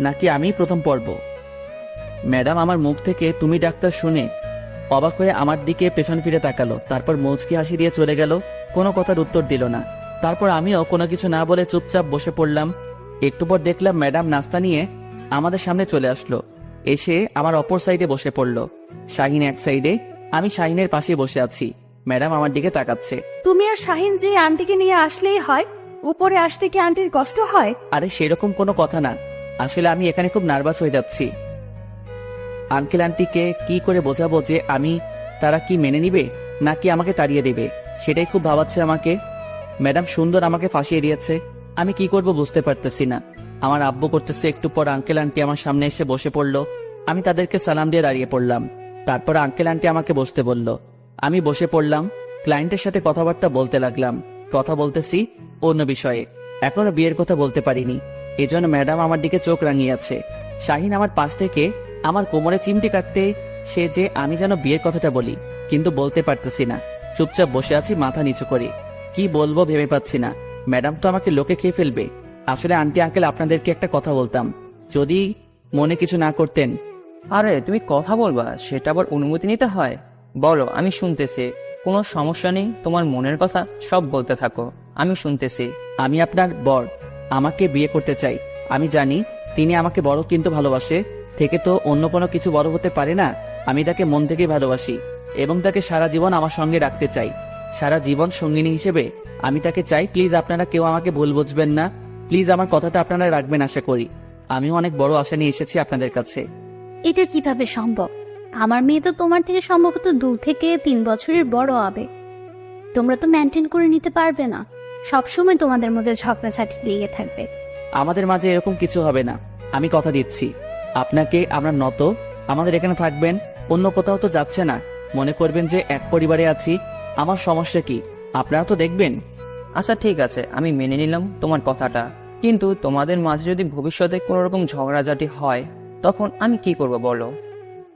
Speaker 2: নাকি আমি প্রথম পর্ব? ম্যাডাম আমার মুখ থেকে তুমি ডাক্তার শুনে অবাক হয়ে আমার দিকে পেছন ফিরে তাকালো, তারপর মুচকি হাসি দিয়ে চলে গেল। কোনো কথার উত্তর দিল না। তারপর আমিও কোনো কিছু না বলে চুপচাপ বসে পড়লাম। একটু পর দেখলাম ম্যাডাম নাস্তা নিয়ে আমাদের সামনে চলে আসলো। এসে আমার অপর সাইডে বসে পড়লো। শাহিন এক সাইডে, আমি শাহিনের পাশে বসে আছি। ম্যাডাম আমার দিকে তাকাচ্ছে।
Speaker 1: তুমি আর শাহিন যে আন্টিকে নিয়ে আসলেই হয়, উপরে আসতে কি আন্টির কষ্ট হয়?
Speaker 2: আরে সেরকম কোনো কথা না, আসলে আমি এখানে খুব নার্ভাস হয়ে যাচ্ছি। আঙ্কেল আন্টিকে কি করে বোঝাবো যে তারা কি মেনে নিবে নাকি আমাকে তাড়িয়ে দেবে, সেটাই খুব ভাবাচ্ছে আমাকে। ম্যাডাম সুন্দর আমাকে ফাঁসিয়ে দিয়েছে, আমি কি করব বুঝতে পারতেছি না। আমার আব্বু করতেছে। একটু পর আঙ্কেল আন্টি আমার সামনে এসে বসে পড়লো। আমি তাদেরকে সালাম দিয়ে দাঁড়িয়ে পড়লাম। তারপর আঙ্কেল আন্টি আমাকে বসতে বলল। আমি বসে পড়লাম, ক্লায়েন্টের সাথে কথাবার্তা বলতে লাগলাম। কথা বলতেছি অন্য বিষয়ে, এখনো বিয়ের কথা বলতে পারিনি। এজন্য ম্যাডাম আমার দিকে চোখ রাঙিয়ে আছে। শাহিন আমার পাশ থেকে আমার কোমরে চিমটি কাটতে সে যে আমি যেন বিয়ের কথাটা বলি, কিন্তু বলতে পারতেছি না। চুপচাপ বসে আছি মাথা নিচু করে। কি বলবো ভেবে পাচ্ছি না। ম্যাডাম তো আমাকে লোকে খেয়ে ফেলবে। আসলে আন্টি আঙ্কেল আপনাদেরকে একটা কথা বলতাম, যদি মনে কিছু না করতেন।
Speaker 8: আরে তুমি কথা বলবা, সেটা আবার অনুমতি নিতে হয়? বলো, আমি শুনতেছি। কোনো সমস্যা নেই, তোমার মনের কথা সব বলতে থাকো, আমি শুনতেছি।
Speaker 2: আমি আপনার বর, আমাকে বিয়ে করতে চাই। আমি জানি তিনি আমাকে বড়, কিন্তু ভালোবাসে থেকে তো অন্য কোনো কিছু বড় হতে পারে না। আমি তাকে মন থেকে ভালোবাসি এবং তাকে সারা জীবন আমার সঙ্গে রাখতে চাই। সারা জীবন সঙ্গিনী হিসেবে আমি তাকে চাই। প্লিজ আপনারা কেউ আমাকে ভুল বুঝবেন না। প্লিজ আমার কথাটা আপনারা রাখবেন আশা করি। আমিও অনেক বড় আশা নিয়ে এসেছি আপনাদের কাছে।
Speaker 1: এটা কিভাবে সম্ভব? আমার মেয়ে তো তোমার থেকে সম্ভবত 2 থেকে 3 বছরের বড় হবে। তোমরা তো মেনটেন করে নিতে পারবে না। সবসময় তোমাদের মধ্যে ঝগড়াঝাটি লেগে থাকবে।
Speaker 2: আমাদের মাঝে এরকম কিছু হবে না, আমি কথা দিচ্ছি আপনাকে। আমরা নত আমাদের এখানে থাকবেন, অন্য কোথাও তো যাচ্ছে না। মনে করবেন যে এক পরিবারে আছি। আমার সমস্যা কি আপনারা তো দেখবেন।
Speaker 8: আচ্ছা ঠিক আছে, আমি মেনে নিলাম তোমার কথাটা, কিন্তু তোমাদের মাঝে যদি ভবিষ্যতে কোনো রকম ঝগড়াঝাটি হয়, তখন আমি কি করব বলো?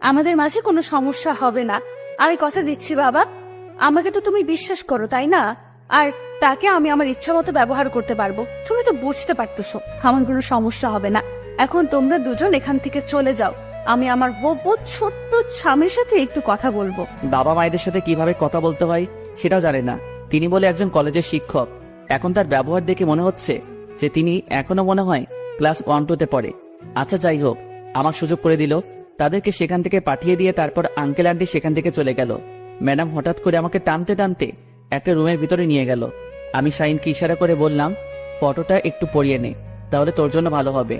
Speaker 1: আমাদের মাঝে কোনো সমস্যা হবে না, আমি কথা দিচ্ছি বাবা। আমাকে তো তুমি বিশ্বাস করো, তাই না? আর তাকে আমি আমার ইচ্ছা মতো ব্যবহার করতে পারবো। তুমি তো বুঝতে পারতেছো আমার কোনো সমস্যা হবে না। এখন তোমরা দুজন এখান থেকে চলে যাও। আমি আমার বউ ছোট্ট স্বামীর সাথে একটু কথা বলবো।
Speaker 2: বাবা মায়েদের সাথে কিভাবে কথা বলতে হয় সেটাও জানে না। তিনি বলে একজন কলেজের শিক্ষক। এখন তার ব্যবহার দেখে মনে হচ্ছে যে তিনি এখনো মনে হয় ক্লাস 1-2-তে পড়ে। আচ্ছা যাই হোক, আমার সুযোগ করে দিল। তাদেরকে সেখান থেকে পাঠিয়ে দিয়ে তারপর আঙ্কেল আন্টি সেখান থেকে চলে গেল। ম্যাডাম হঠাৎ করে আমাকে টানতে টানতে একটা রুমের ভিতরে নিয়ে গেল। আমি শাহিনকে ইশারা করে বললাম, ফটোটা একটু পরিয়ে নে, তাহলে তোর জন্য ভালো হবে।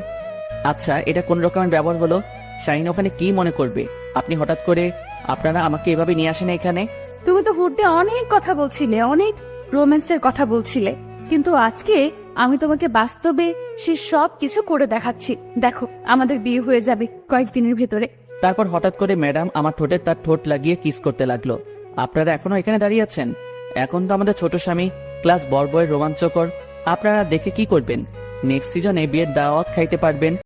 Speaker 2: আচ্ছা, এটা কোন রকমের ব্যবহার হলো? শাহিন ওখানে কি মনে করবে? আপনি হঠাৎ করে আপনারা আমাকে এভাবে নিয়ে আসেন এখানে।
Speaker 1: তুমি তো হুডে অনেক কথা বলছিলে, অনেক রোম্যান্সের কথা বলছিলে, কিন্তু আজকে আমি তোমাকে বাস্তবে সে সব কিছু করে দেখাচ্ছি। দেখো, আমাদের বিয়ে হয়ে যাবে কয়েকদিনের ভেতরে।
Speaker 2: তারপর হঠাৎ করে ম্যাডাম আমার ঠোঁটে তার ঠোঁট লাগিয়ে কিস করতে লাগলো। আপনারা এখনো এখানে দাঁড়িয়ে আছেন? এখন তো আমাদের ছোট স্বামী ক্লাস বড় বয়ের রোমাঞ্চকর। আপনারা দেখে কি করবেন? নেক্সট সিজনে বিয়ের দাওয়াত খাইতে পারবেন।